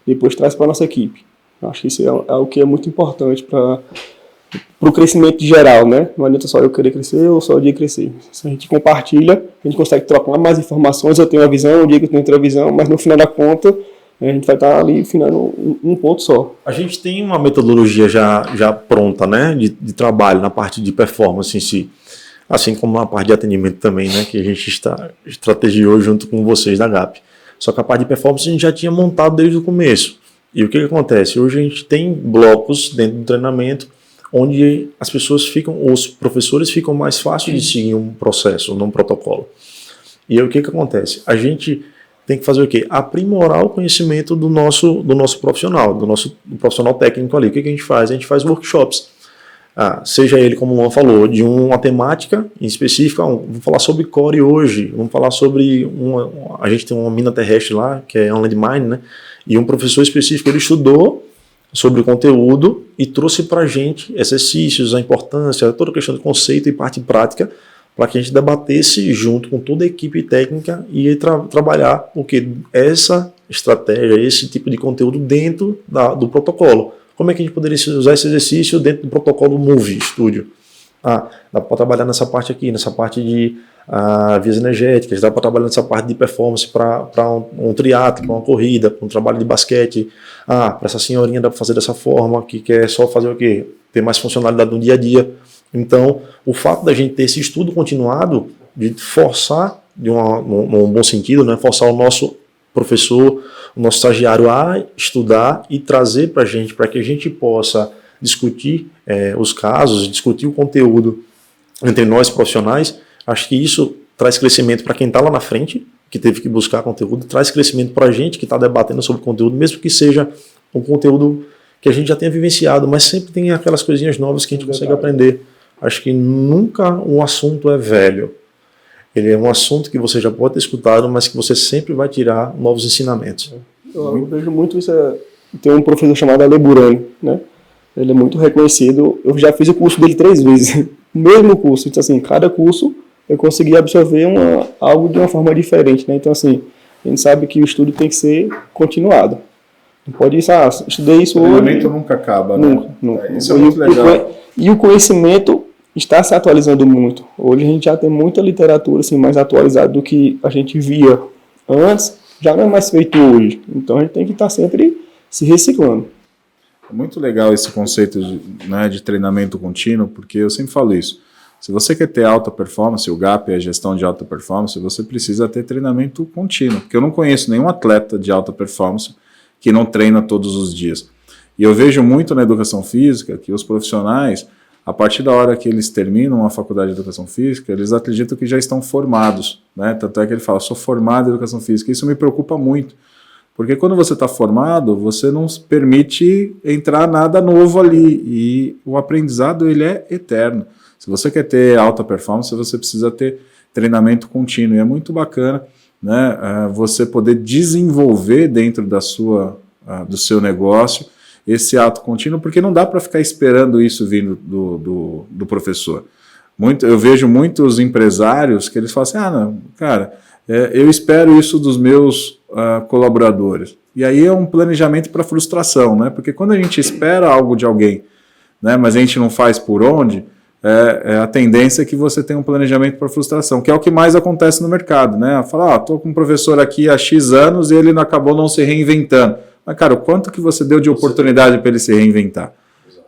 depois traz para a nossa equipe. Acho que isso é algo que é muito importante para o crescimento geral, né? Não adianta só eu querer crescer ou só o dia crescer. Se a gente compartilha, a gente consegue trocar mais informações, eu tenho uma visão, o dia que eu tenho outra visão, mas no final da conta, a gente vai estar ali afinando um ponto só. A gente tem uma metodologia já pronta, né, de trabalho na parte de performance em si, assim como na parte de atendimento também, né, que a gente estrategiou junto com vocês da GAP. Só que a parte de performance a gente já tinha montado desde o começo. E o que acontece? Hoje a gente tem blocos dentro do treinamento onde as pessoas os professores ficam mais fáceis de seguir um processo, um protocolo. E aí o que acontece? A gente tem que fazer o quê? Aprimorar o conhecimento do nosso profissional, do profissional técnico ali. O que a gente faz? A gente faz workshops. Seja ele, como o Luan falou, de uma temática em específica. Vamos falar sobre core hoje. Vamos falar sobre a gente tem uma mina terrestre lá, que é um landmine, né? E um professor específico, ele estudou sobre o conteúdo e trouxe para a gente exercícios, a importância, toda a questão de conceito e parte prática, para que a gente debatesse junto com toda a equipe técnica e trabalhar essa estratégia, esse tipo de conteúdo dentro do protocolo. Como é que a gente poderia usar esse exercício dentro do protocolo Movie Studio? Dá para trabalhar nessa parte aqui, nessa parte de vias energéticas, dá para trabalhar nessa parte de performance para um triatlo, para uma corrida, para um trabalho de basquete. Para essa senhorinha dá para fazer dessa forma, que quer só fazer o quê? Ter mais funcionalidade no dia a dia. Então, o fato da gente ter esse estudo continuado, de forçar, num bom sentido, né, forçar o nosso professor, o nosso estagiário a estudar e trazer para a gente, para que a gente possa discutir os casos, discutir o conteúdo entre nós profissionais, acho que isso traz crescimento para quem está lá na frente, que teve que buscar conteúdo, traz crescimento para a gente que está debatendo sobre conteúdo, mesmo que seja um conteúdo que a gente já tenha vivenciado, mas sempre tem aquelas coisinhas novas que a gente consegue aprender. Acho que nunca um assunto é velho. Ele é um assunto que você já pode ter escutado, mas que você sempre vai tirar novos ensinamentos. Eu vejo muito isso. Tem um professor chamado Ale Burani, né? Ele é muito reconhecido. Eu já fiz o curso dele 3 vezes. O mesmo curso. Então, assim, cada curso eu consegui absorver algo de uma forma diferente, né? Então, assim, a gente sabe que o estudo tem que ser continuado. Não pode ir, estudei isso hoje. O treinamento nunca acaba, né? Nunca. Isso é muito legal. E o conhecimento está se atualizando muito. Hoje a gente já tem muita literatura assim, mais atualizada do que a gente via antes, já não é mais feito hoje. Então a gente tem que estar sempre se reciclando. É muito legal esse conceito de treinamento contínuo, porque eu sempre falo isso. Se você quer ter alta performance, o GAP é a gestão de alta performance, você precisa ter treinamento contínuo. Porque eu não conheço nenhum atleta de alta performance que não treina todos os dias. E eu vejo muito na educação física que os profissionais, a partir da hora que eles terminam a faculdade de educação física, eles acreditam que já estão formados, né? Tanto é que ele fala, sou formado em educação física. Isso me preocupa muito, porque quando você está formado, você não permite entrar nada novo ali, e o aprendizado ele é eterno. Se você quer ter alta performance, você precisa ter treinamento contínuo, e é muito bacana, né, você poder desenvolver dentro do seu negócio esse ato contínuo, porque não dá para ficar esperando isso vindo do professor. Eu vejo muitos empresários que eles falam assim, não, cara, eu espero isso dos meus colaboradores. E aí é um planejamento para frustração, né? Porque quando a gente espera algo de alguém, né, mas a gente não faz por onde, a tendência é que você tenha um planejamento para frustração, que é o que mais acontece no mercado, né? Fala, estou com um professor aqui há X anos e ele acabou não se reinventando. Mas, cara, o quanto que você deu de oportunidade para ele se reinventar?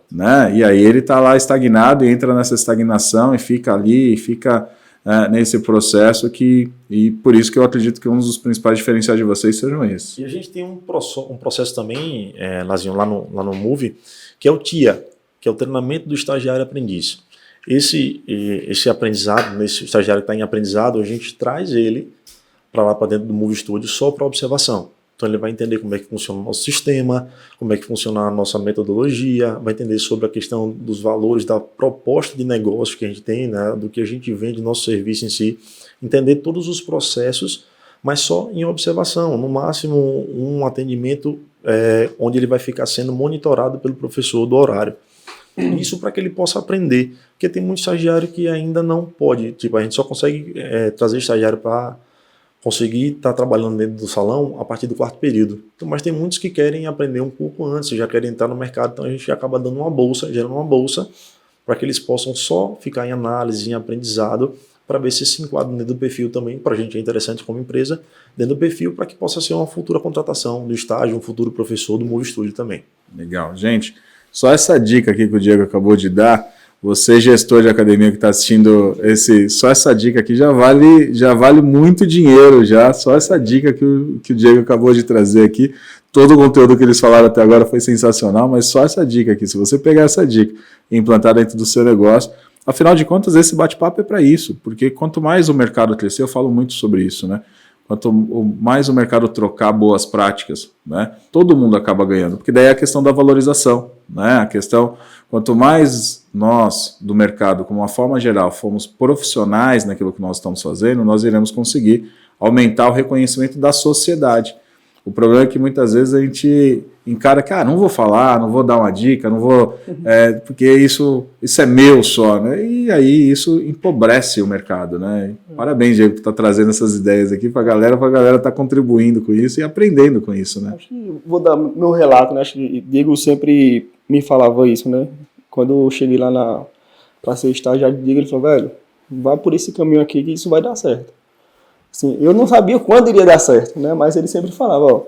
Né? E aí ele está lá estagnado e entra nessa estagnação e fica ali, e fica nesse processo e por isso que eu acredito que um dos principais diferenciais de vocês sejam esses. E a gente tem um processo também, Lazinho, lá no Move, que é o TIA, que é o treinamento do estagiário aprendiz. Esse aprendizado, esse estagiário que está em aprendizado, a gente traz ele para lá para dentro do Move Studio só para observação. Então ele vai entender como é que funciona o nosso sistema, como é que funciona a nossa metodologia, vai entender sobre a questão dos valores da proposta de negócio que a gente tem, né, do que a gente vende, nosso serviço em si, entender todos os processos, mas só em observação, no máximo um atendimento onde ele vai ficar sendo monitorado pelo professor do horário. Isso para que ele possa aprender, porque tem muito estagiário que ainda não pode, tipo, a gente só consegue trazer estagiário para conseguir estar trabalhando dentro do salão a partir do 4º período. Então, mas tem muitos que querem aprender um pouco antes, já querem entrar no mercado, então a gente acaba dando uma bolsa, gerando uma bolsa, para que eles possam só ficar em análise, em aprendizado, para ver se se enquadra dentro do perfil também, para a gente é interessante como empresa, dentro do perfil, para que possa ser uma futura contratação do estágio, um futuro professor do Move Studio também. Legal. Gente, só essa dica aqui que o Diego acabou de dar, você, gestor de academia que está assistindo só essa dica aqui já vale muito dinheiro já. Só essa dica que o Diego acabou de trazer aqui. Todo o conteúdo que eles falaram até agora foi sensacional, mas só essa dica aqui, se você pegar essa dica e implantar dentro do seu negócio, afinal de contas, esse bate-papo é para isso, porque quanto mais o mercado crescer, eu falo muito sobre isso, né? Quanto mais o mercado trocar boas práticas, né, todo mundo acaba ganhando, porque daí é a questão da valorização, né, a questão, quanto mais nós do mercado, como uma forma geral, formos profissionais naquilo que nós estamos fazendo, nós iremos conseguir aumentar o reconhecimento da sociedade. O problema é que muitas vezes a gente encara que, não vou falar, não vou dar uma dica, não vou, porque isso é meu só, né? E aí isso empobrece o mercado, né? Parabéns, Diego, por estar trazendo essas ideias aqui para a galera estar contribuindo com isso e aprendendo com isso, né? Acho que vou dar meu relato, né? Acho que Diego sempre me falava isso, né? Quando eu cheguei lá para ser estagiário de Diego, ele falou, velho, vá por esse caminho aqui que isso vai dar certo. Assim, eu não sabia quando iria dar certo, né? Mas ele sempre falava,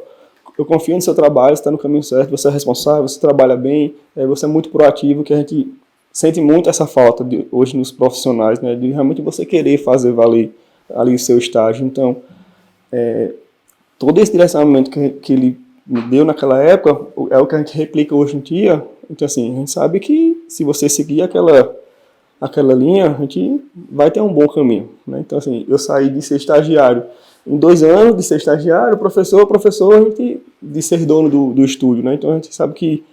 eu confio no seu trabalho, você está no caminho certo, você é responsável, você trabalha bem, você é muito proativo, que a gente sente muito essa falta hoje nos profissionais, né? De realmente você querer fazer valer ali o seu estágio. Então, todo esse direcionamento que ele me deu naquela época é o que a gente replica hoje em dia. Então, assim, a gente sabe que se você seguir aquela linha, a gente vai ter um bom caminho, né? Então, assim, eu saí de ser estagiário em 2 anos, de ser estagiário, professor, a gente de ser dono do estúdio, né? Então, a gente sabe que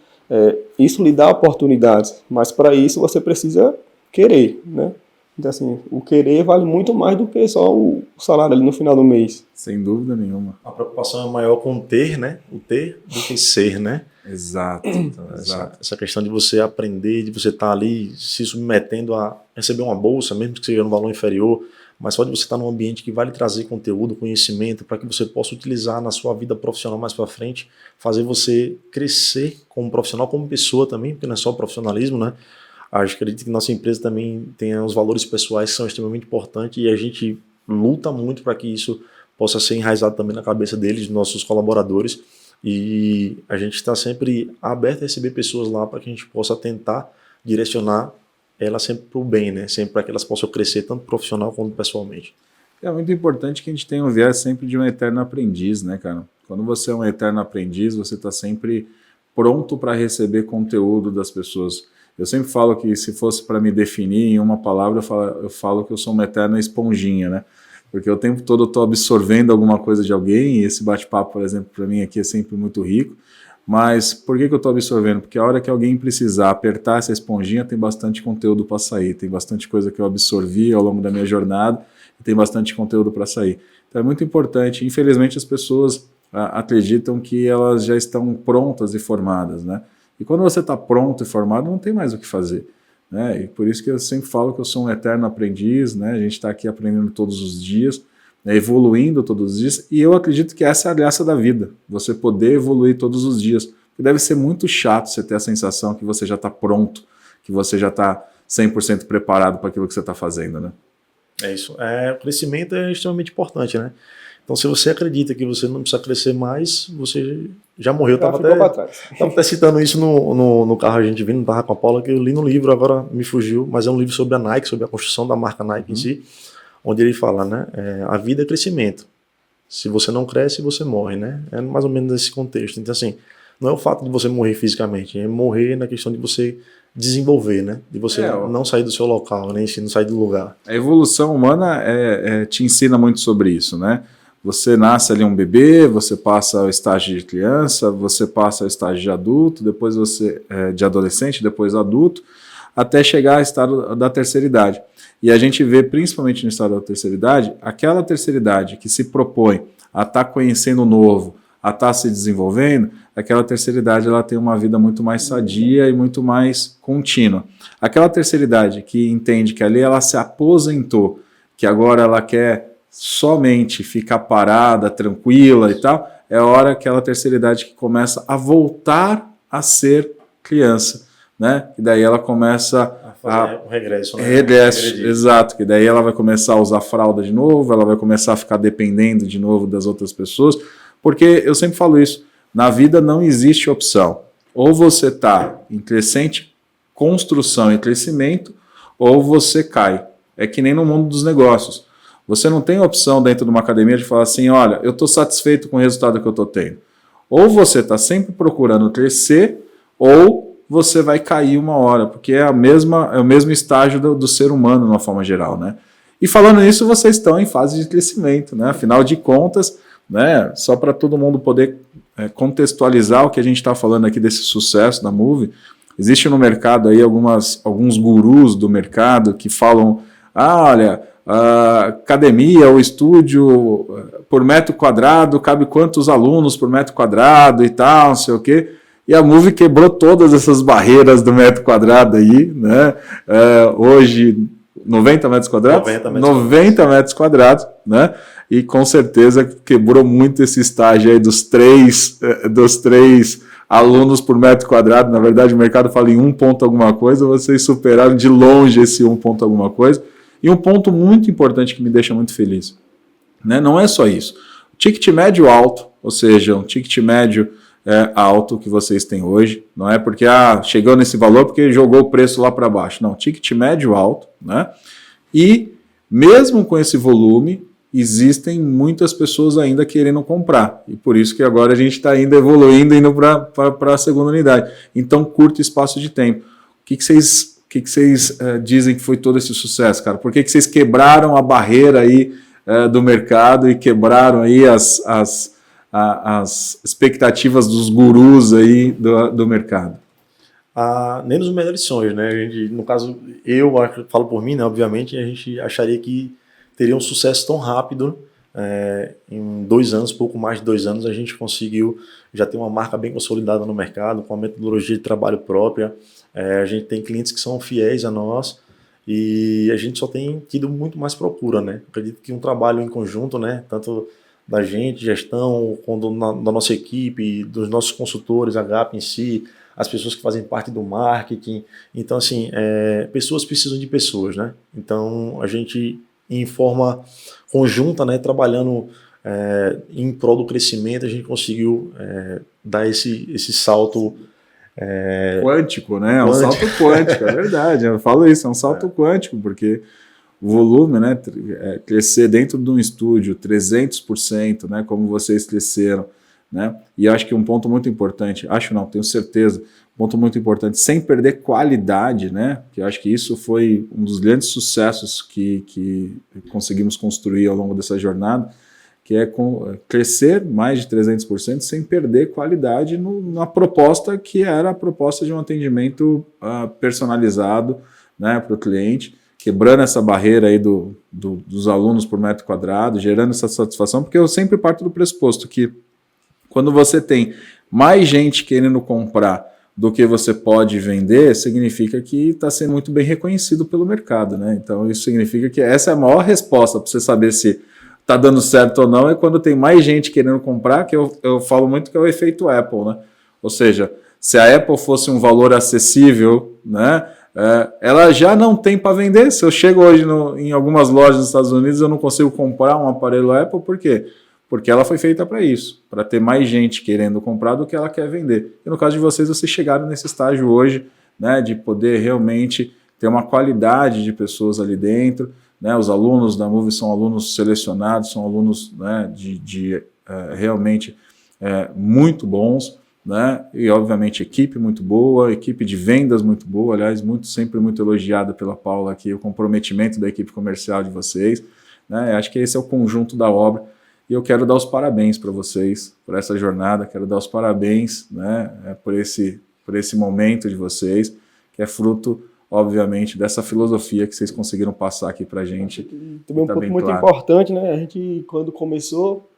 isso lhe dá oportunidades, mas para isso você precisa querer, né? Então, assim, o querer vale muito mais do que só o salário ali no final do mês. Sem dúvida nenhuma. A preocupação é maior com o ter, né? O ter do que ser, né? Exato. Então, essa questão de você aprender, de você estar ali se submetendo a receber uma bolsa, mesmo que seja no valor inferior, mas só de você estar num ambiente que vai lhe trazer conteúdo, conhecimento, para que você possa utilizar na sua vida profissional mais para frente, fazer você crescer como profissional, como pessoa também, porque não é só profissionalismo, né? Acredito que nossa empresa também tem os valores pessoais que são extremamente importantes e a gente luta muito para que isso possa ser enraizado também na cabeça deles, dos nossos colaboradores. E a gente está sempre aberto a receber pessoas lá para que a gente possa tentar direcionar elas sempre para o bem, né? Sempre para que elas possam crescer tanto profissional quanto pessoalmente. É muito importante que a gente tenha um viés sempre de um eterno aprendiz, né, cara? Quando você é um eterno aprendiz, você está sempre pronto para receber conteúdo das pessoas. Eu sempre falo que se fosse para me definir em uma palavra, eu falo que eu sou uma eterna esponjinha, né? Porque o tempo todo eu estou absorvendo alguma coisa de alguém, e esse bate-papo, por exemplo, para mim aqui é sempre muito rico. Mas por que eu estou absorvendo? Porque a hora que alguém precisar apertar essa esponjinha, tem bastante conteúdo para sair, tem bastante coisa que eu absorvi ao longo da minha jornada, e tem bastante conteúdo para sair. Então é muito importante. Infelizmente as pessoas acreditam que elas já estão prontas e formadas, né? E quando você está pronto e formado, não tem mais o que fazer, né? E por isso que eu sempre falo que eu sou um eterno aprendiz, né? A gente está aqui aprendendo todos os dias, né? Evoluindo todos os dias, e eu acredito que essa é a graça da vida, você poder evoluir todos os dias. Porque deve ser muito chato você ter a sensação que você já está pronto, que você já está 100% preparado para aquilo que você está fazendo, né? É isso. O crescimento é extremamente importante, né? Então, se você acredita que você não precisa crescer mais, você já morreu. Eu estava até citando isso no carro, a gente vindo, estava com a Paula, que eu li no livro, agora me fugiu, mas é um livro sobre a Nike, sobre a construção da marca Nike em si, onde ele fala, né? A vida é crescimento. Se você não cresce, você morre, né? É mais ou menos nesse contexto. Então, assim, não é o fato de você morrer fisicamente, é morrer na questão de você desenvolver, né? De você não sair do seu local, nem não sair do lugar. A evolução humana te ensina muito sobre isso, né? Você nasce ali um bebê, você passa o estágio de criança, você passa o estágio de adulto, depois você de adolescente, depois adulto, até chegar ao estado da terceira idade. E a gente vê, principalmente no estado da terceira idade, aquela terceira idade que se propõe a estar conhecendo o novo, a estar se desenvolvendo, aquela terceira idade ela tem uma vida muito mais sadia e muito mais contínua. Aquela terceira idade que entende que ali ela se aposentou, que agora ela quer somente ficar parada, tranquila e tal, é a hora aquela terceira idade que começa a voltar a ser criança, né? E daí ela começa fazer o regresso, né? Regresso, exato, que daí ela vai começar a usar fralda de novo, ela vai começar a ficar dependendo de novo das outras pessoas, porque eu sempre falo isso, na vida não existe opção, ou você está em crescente construção e crescimento, ou você cai, é que nem no mundo dos negócios, você não tem opção dentro de uma academia de falar assim, olha, eu estou satisfeito com o resultado que eu estou tendo, ou você está sempre procurando crescer, ou você vai cair uma hora, porque é o mesmo estágio do ser humano, de uma forma geral, né? E falando nisso, vocês estão em fase de crescimento, né? Afinal de contas, né? Só para todo mundo poder contextualizar o que a gente está falando aqui desse sucesso da Move, existe no mercado aí alguns gurus do mercado que falam, olha, a academia, o estúdio, por metro quadrado, cabe quantos alunos por metro quadrado e tal, não sei o quê. E a Move quebrou todas essas barreiras do metro quadrado aí, né? Hoje, 90 metros quadrados? 90 metros quadrados, né? E com certeza quebrou muito esse estágio aí dos três alunos por metro quadrado. Na verdade, o mercado fala em 1 ponto alguma coisa, vocês superaram de longe esse 1 ponto alguma coisa. E um ponto muito importante que me deixa muito feliz, né? Não é só isso. O ticket médio alto, ou seja, um ticket médio alto que vocês têm hoje, não é porque chegou nesse valor porque jogou o preço lá para baixo, não, ticket médio alto, né? E mesmo com esse volume, existem muitas pessoas ainda querendo comprar, e por isso que agora a gente está ainda evoluindo, indo para a segunda unidade, então curto espaço de tempo. O que vocês dizem que foi todo esse sucesso, cara? Por que vocês quebraram a barreira aí do mercado e quebraram aí as expectativas dos gurus aí do mercado? Nem nos melhores sonhos, né? A gente, no caso, eu falo por mim, né? Obviamente, a gente acharia que teria um sucesso tão rápido. Em 2 anos, pouco mais de 2 anos, a gente conseguiu já ter uma marca bem consolidada no mercado, com a metodologia de trabalho própria. A gente tem clientes que são fiéis a nós e a gente só tem tido muito mais procura, né? Acredito que um trabalho em conjunto, né? Tanto da gente, gestão, da nossa equipe, dos nossos consultores, a GAP em si, as pessoas que fazem parte do marketing. Então, assim, pessoas precisam de pessoas, né? Então, a gente, em forma conjunta, né, trabalhando em prol do crescimento, a gente conseguiu dar esse salto quântico, né? É um salto quântico, é verdade. Eu falo isso, é um salto quântico, porque o volume, né, crescer dentro de um estúdio 300%, né, como vocês cresceram, né, e acho que um ponto muito importante, tenho certeza, um ponto muito importante, sem perder qualidade, né, que eu acho que isso foi um dos grandes sucessos que conseguimos construir ao longo dessa jornada, que é crescer mais de 300% sem perder qualidade na proposta que era a proposta de um atendimento personalizado, né, para o cliente, quebrando essa barreira aí dos alunos por metro quadrado, gerando essa satisfação, porque eu sempre parto do pressuposto que quando você tem mais gente querendo comprar do que você pode vender, significa que está sendo muito bem reconhecido pelo mercado, né? Então isso significa que essa é a maior resposta para você saber se está dando certo ou não, é quando tem mais gente querendo comprar, que eu falo muito que é o efeito Apple, né? Ou seja, se a Apple fosse um valor acessível, né? Ela já não tem para vender. Se eu chego hoje em algumas lojas dos Estados Unidos, eu não consigo comprar um aparelho Apple, por quê? Porque ela foi feita para isso, para ter mais gente querendo comprar do que ela quer vender. E no caso de vocês chegaram nesse estágio hoje, né, de poder realmente ter uma qualidade de pessoas ali dentro, né? Os alunos da Move são alunos selecionados, são alunos, né, realmente muito bons, né? E obviamente equipe muito boa, equipe de vendas muito boa, aliás, sempre muito elogiada pela Paula aqui, o comprometimento da equipe comercial de vocês, né? Acho que esse é o conjunto da obra, E eu quero dar os parabéns para vocês, por essa jornada, quero dar os parabéns, né, por esse momento de vocês, que é fruto, obviamente, dessa filosofia que vocês conseguiram passar aqui para a gente. Também um ponto muito importante, né? A gente, quando começou,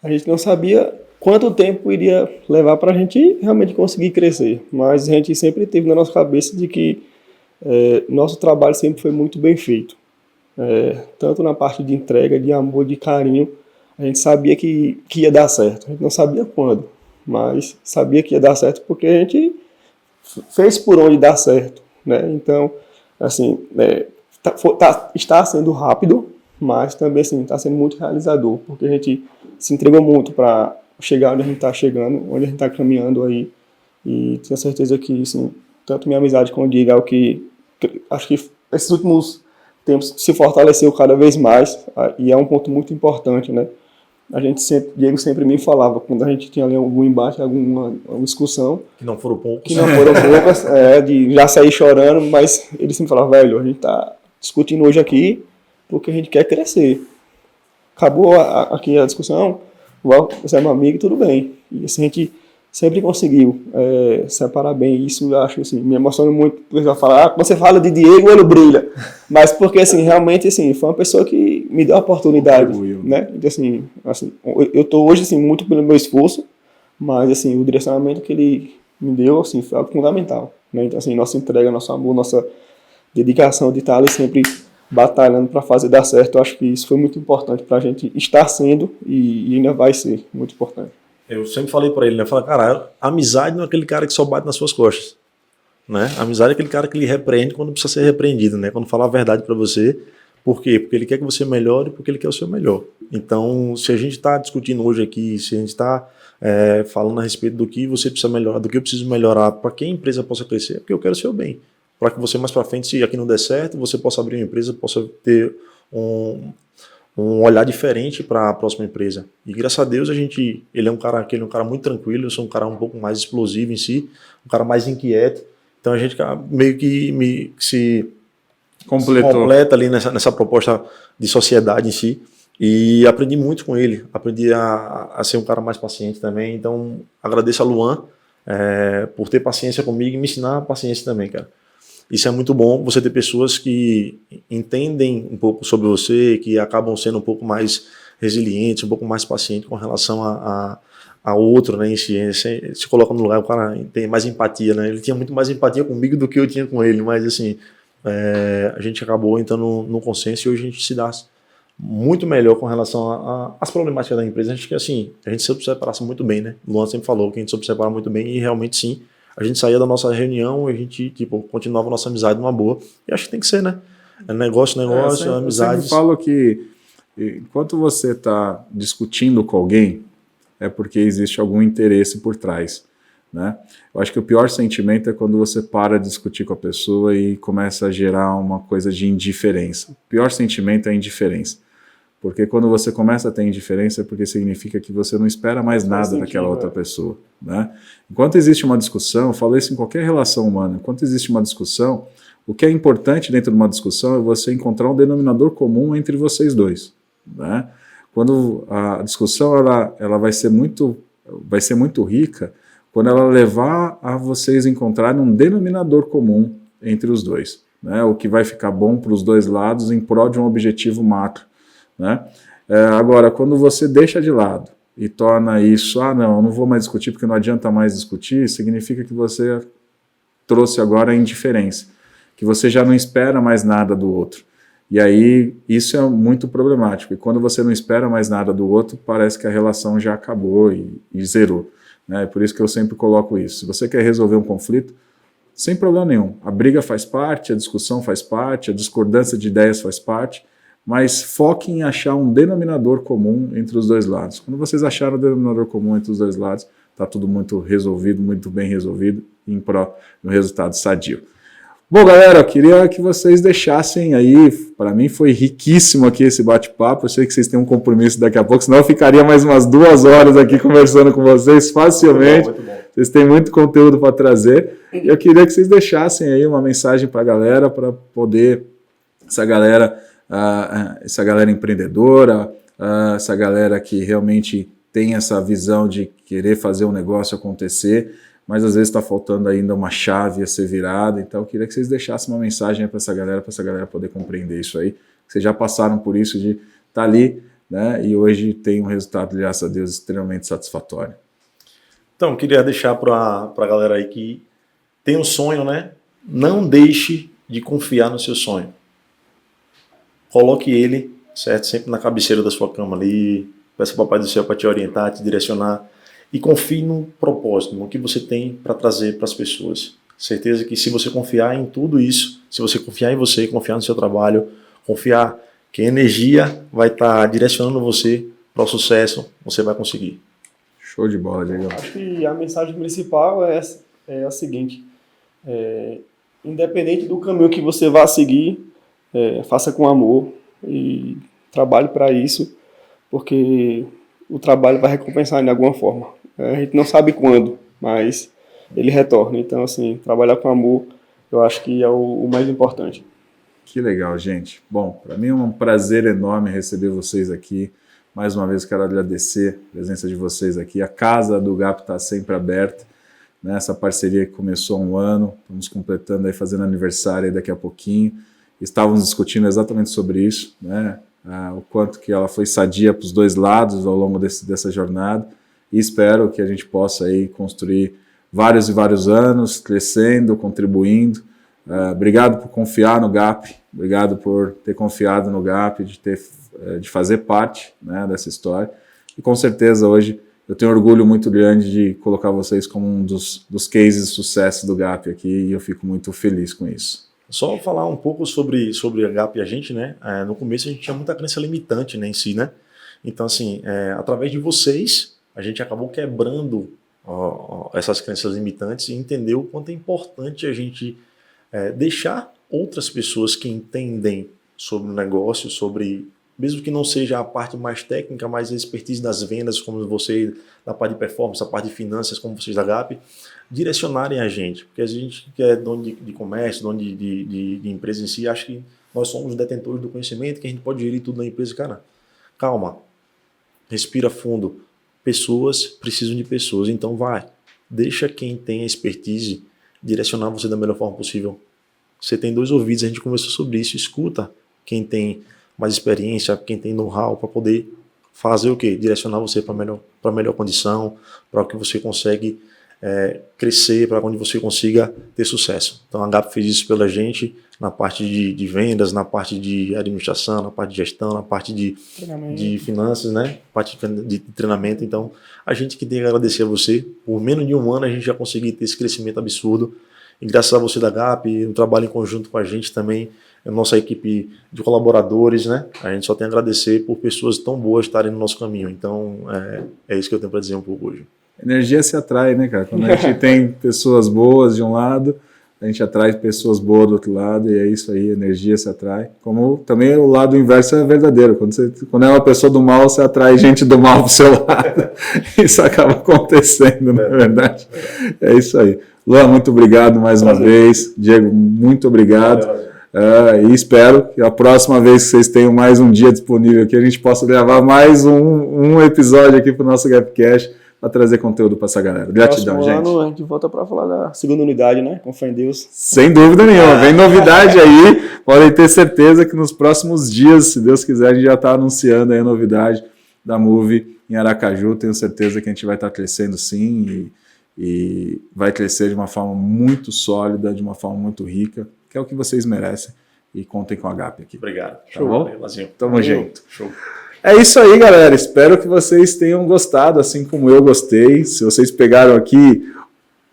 a gente não sabia quanto tempo iria levar para a gente realmente conseguir crescer, mas a gente sempre teve na nossa cabeça de que nosso trabalho sempre foi muito bem feito. Tanto na parte de entrega, de amor, de carinho, a gente sabia que ia dar certo. A gente não sabia quando, mas sabia que ia dar certo porque a gente fez por onde dar certo, né? Então, assim, está sendo rápido, mas também assim, está sendo muito realizador, porque a gente se entregou muito para chegar onde a gente está chegando, onde a gente está caminhando aí, e tenho certeza que, assim, tanto minha amizade com o Diego é o que acho que esses últimos tempos se fortaleceu cada vez mais, e é um ponto muito importante, né? Diego sempre me falava, quando a gente tinha ali algum embate, alguma discussão, que não foram poucos, de já sair chorando, mas ele sempre falava, velho, a gente tá discutindo hoje aqui porque a gente quer crescer. Acabou aqui a discussão, você é meu amigo, tudo bem. E assim, a gente sempre conseguiu separar bem isso. Eu acho assim, me emociona muito. Quando você fala de Diego, o olho brilha. Mas porque assim, realmente assim, foi uma pessoa que me deu a oportunidade, né? Então, assim, eu estou hoje assim, muito pelo meu esforço, mas assim, o direcionamento que ele me deu assim, foi algo fundamental, né? Então, assim, nossa entrega, nosso amor, nossa dedicação de estar ali sempre batalhando para fazer dar certo, eu acho que isso foi muito importante para a gente estar sendo e ainda vai ser muito importante. Eu sempre falei para ele, né? Falei, cara, amizade não é aquele cara que só bate nas suas costas, né? Amizade é aquele cara que lhe repreende quando precisa ser repreendido, né? Quando fala a verdade para você. Por quê? Porque ele quer que você melhore, porque ele quer o seu melhor. Então, se a gente está discutindo hoje aqui, se a gente está falando a respeito do que você precisa melhorar, do que eu preciso melhorar para que a empresa possa crescer, é porque eu quero o seu bem. Para que você mais para frente, se aqui não der certo, você possa abrir uma empresa, possa ter um olhar diferente para a próxima empresa. E graças a Deus ele é um cara muito tranquilo, eu sou um cara um pouco mais explosivo em si, um cara mais inquieto. Então a gente meio que se completa ali nessa proposta de sociedade em si. E aprendi muito com ele, aprendi a ser um cara mais paciente também. Então agradeço a Luan por ter paciência comigo e me ensinar a paciência também, cara. Isso é muito bom, você ter pessoas que entendem um pouco sobre você, que acabam sendo um pouco mais resilientes, um pouco mais pacientes com relação a outro, né? Se coloca no lugar, o cara tem mais empatia, né? Ele tinha muito mais empatia comigo do que eu tinha com ele, mas assim, a gente acabou entrando no consenso e hoje a gente se dá muito melhor com relação às problemáticas da empresa. A gente soube separar muito bem, né? O Luan sempre falou que a gente soube separar muito bem e realmente sim. A gente saía da nossa reunião e a gente, continuava a nossa amizade numa boa. E acho que tem que ser, né? É negócio, amizade. Eu sempre falo que enquanto você está discutindo com alguém, é porque existe algum interesse por trás, né? Eu acho que o pior sentimento é quando você para de discutir com a pessoa e começa a gerar uma coisa de indiferença. O pior sentimento é a indiferença. Porque quando você começa a ter indiferença é porque significa que você não espera mais nada daquela outra pessoa, né? Enquanto existe uma discussão, eu falo isso em qualquer relação humana, enquanto existe uma discussão, o que é importante dentro de uma discussão é você encontrar um denominador comum entre vocês dois, né? Quando a discussão ela vai ser muito rica quando ela levar a vocês encontrarem um denominador comum entre os dois, né? O que vai ficar bom para os dois lados em prol de um objetivo macro, né? Agora, quando você deixa de lado e torna isso, eu não vou mais discutir porque não adianta mais discutir, significa que você trouxe agora a indiferença, que você já não espera mais nada do outro. E aí isso é muito problemático. E quando você não espera mais nada do outro, parece que a relação já acabou e zerou, né? Por isso que eu sempre coloco isso. Se você quer resolver um conflito, sem problema nenhum. A briga faz parte, a discussão faz parte, a discordância de ideias faz parte, mas foque em achar um denominador comum entre os dois lados. Quando vocês acharam o denominador comum entre os dois lados, está tudo muito resolvido, muito bem resolvido, em prol de um resultado sadio. Bom, galera, eu queria que vocês deixassem aí, para mim foi riquíssimo aqui esse bate-papo, eu sei que vocês têm um compromisso daqui a pouco, senão eu ficaria mais umas 2 horas aqui conversando com vocês facilmente. Muito bom. Vocês têm muito conteúdo para trazer, e eu queria que vocês deixassem aí uma mensagem para a galera, para poder essa galera empreendedora, essa galera que realmente tem essa visão de querer fazer um negócio acontecer, mas às vezes está faltando ainda uma chave a ser virada. Então eu queria que vocês deixassem uma mensagem para essa galera poder compreender isso aí. Vocês já passaram por isso de estar ali, né? E hoje tem um resultado, graças a Deus, extremamente satisfatório. Então, eu queria deixar para a galera aí que tem um sonho, né? Não deixe de confiar no seu sonho. Coloque ele, certo? Sempre na cabeceira da sua cama ali. Peça ao Papai do Céu para te orientar, te direcionar. E confie no propósito, no que você tem para trazer para as pessoas. Certeza que se você confiar em tudo isso, se você confiar em você, confiar no seu trabalho, confiar que a energia vai estar direcionando você para o sucesso, você vai conseguir. Show de bola, Diego. Acho que a mensagem principal é a seguinte: independente do caminho que você vá seguir, faça com amor e trabalhe para isso, porque o trabalho vai recompensar de alguma forma. A gente não sabe quando, mas ele retorna. Então, assim, trabalhar com amor, eu acho que é o mais importante. Que legal, gente. Bom, para mim é um prazer enorme receber vocês aqui. Mais uma vez quero agradecer a presença de vocês aqui. A casa do GAP está sempre aberta, né? Essa parceria que começou há um ano, estamos completando aí, fazendo aniversário aí daqui a pouquinho. Estávamos discutindo exatamente sobre isso, né? O quanto que ela foi sadia para os dois lados ao longo dessa jornada, e espero que a gente possa aí construir vários e vários anos, crescendo, contribuindo. Obrigado por confiar no GAP, obrigado por ter confiado no GAP, de fazer parte, né, dessa história, e com certeza hoje eu tenho orgulho muito grande de colocar vocês como um dos cases de sucesso do GAP aqui, e eu fico muito feliz com isso. Só falar um pouco sobre a GAP e a gente, né? No começo a gente tinha muita crença limitante, né, em si, né? Então, assim, através de vocês, a gente acabou quebrando essas crenças limitantes e entendeu o quanto é importante a gente deixar outras pessoas que entendem sobre o negócio, sobre, mesmo que não seja a parte mais técnica, mas a expertise das vendas, como você, da parte de performance, a parte de finanças, como vocês da GAP, direcionarem a gente. Porque a gente que é dono de comércio, dono de empresa em si, acha que nós somos detentores do conhecimento, que a gente pode gerir tudo na empresa. Cara, calma, respira fundo. Pessoas precisam de pessoas, então deixa quem tem a expertise direcionar você da melhor forma possível. Você tem 2 ouvidos, a gente conversou sobre isso, escuta quem tem mais experiência, quem tem know-how, para poder fazer o quê? Direcionar você para melhor condição, para o que você consegue crescer, para onde você consiga ter sucesso. Então a GAP fez isso pela gente, na parte de vendas, na parte de administração, na parte de gestão, na parte de finanças, né? Parte de treinamento. Então a gente que tem que agradecer a você. Por menos de um ano a gente já conseguiu ter esse crescimento absurdo. E graças a você da GAP, um trabalho em conjunto com a gente também, a nossa equipe de colaboradores, né? A gente só tem a agradecer por pessoas tão boas estarem no nosso caminho. Então é isso que eu tenho para dizer um pouco hoje. Energia se atrai, né, cara? Quando a gente tem pessoas boas de um lado, a gente atrai pessoas boas do outro lado, e é isso aí, energia se atrai. Como também o lado inverso é verdadeiro. Quando é uma pessoa do mal, você atrai gente do mal pro seu lado. Isso acaba acontecendo, não é verdade? É isso aí. Luan, muito obrigado mais uma vez. Diego, muito obrigado. E espero que a próxima vez que vocês tenham mais um dia disponível aqui, a gente possa gravar mais um episódio aqui para o nosso GapCast, para trazer conteúdo para essa galera. Gratidão, gente. Próximo ano a gente volta para falar da segunda unidade, né? Com fé em Deus. Sem dúvida nenhuma. Vem novidade aí. Podem ter certeza que nos próximos dias, se Deus quiser, a gente já está anunciando aí a novidade da Move em Aracaju. Tenho certeza que a gente vai estar crescendo sim e vai crescer de uma forma muito sólida, de uma forma muito rica, que é o que vocês merecem. E contem com a GAP aqui. Obrigado. Tá bom? Tamo junto. Show. É isso aí, galera. Espero que vocês tenham gostado, assim como eu gostei. Se vocês pegaram aqui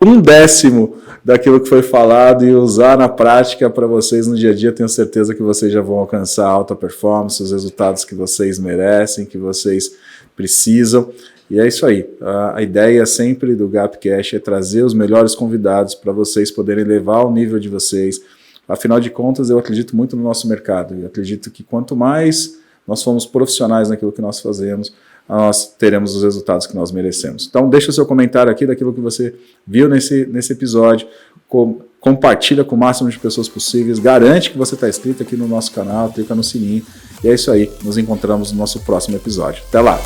1/10 daquilo que foi falado e usar na prática para vocês no dia a dia, tenho certeza que vocês já vão alcançar alta performance, os resultados que vocês merecem, que vocês precisam. E é isso aí. A ideia sempre do GapCast é trazer os melhores convidados para vocês poderem levar o nível de vocês. Afinal de contas, eu acredito muito no nosso mercado. Eu acredito que quanto mais nós formos profissionais naquilo que nós fazemos, nós teremos os resultados que nós merecemos. Então, deixa o seu comentário aqui daquilo que você viu nesse episódio. Compartilha com o máximo de pessoas possíveis. Garante que você está inscrito aqui no nosso canal, clica no sininho E é isso aí, nos encontramos no nosso próximo episódio. Até lá!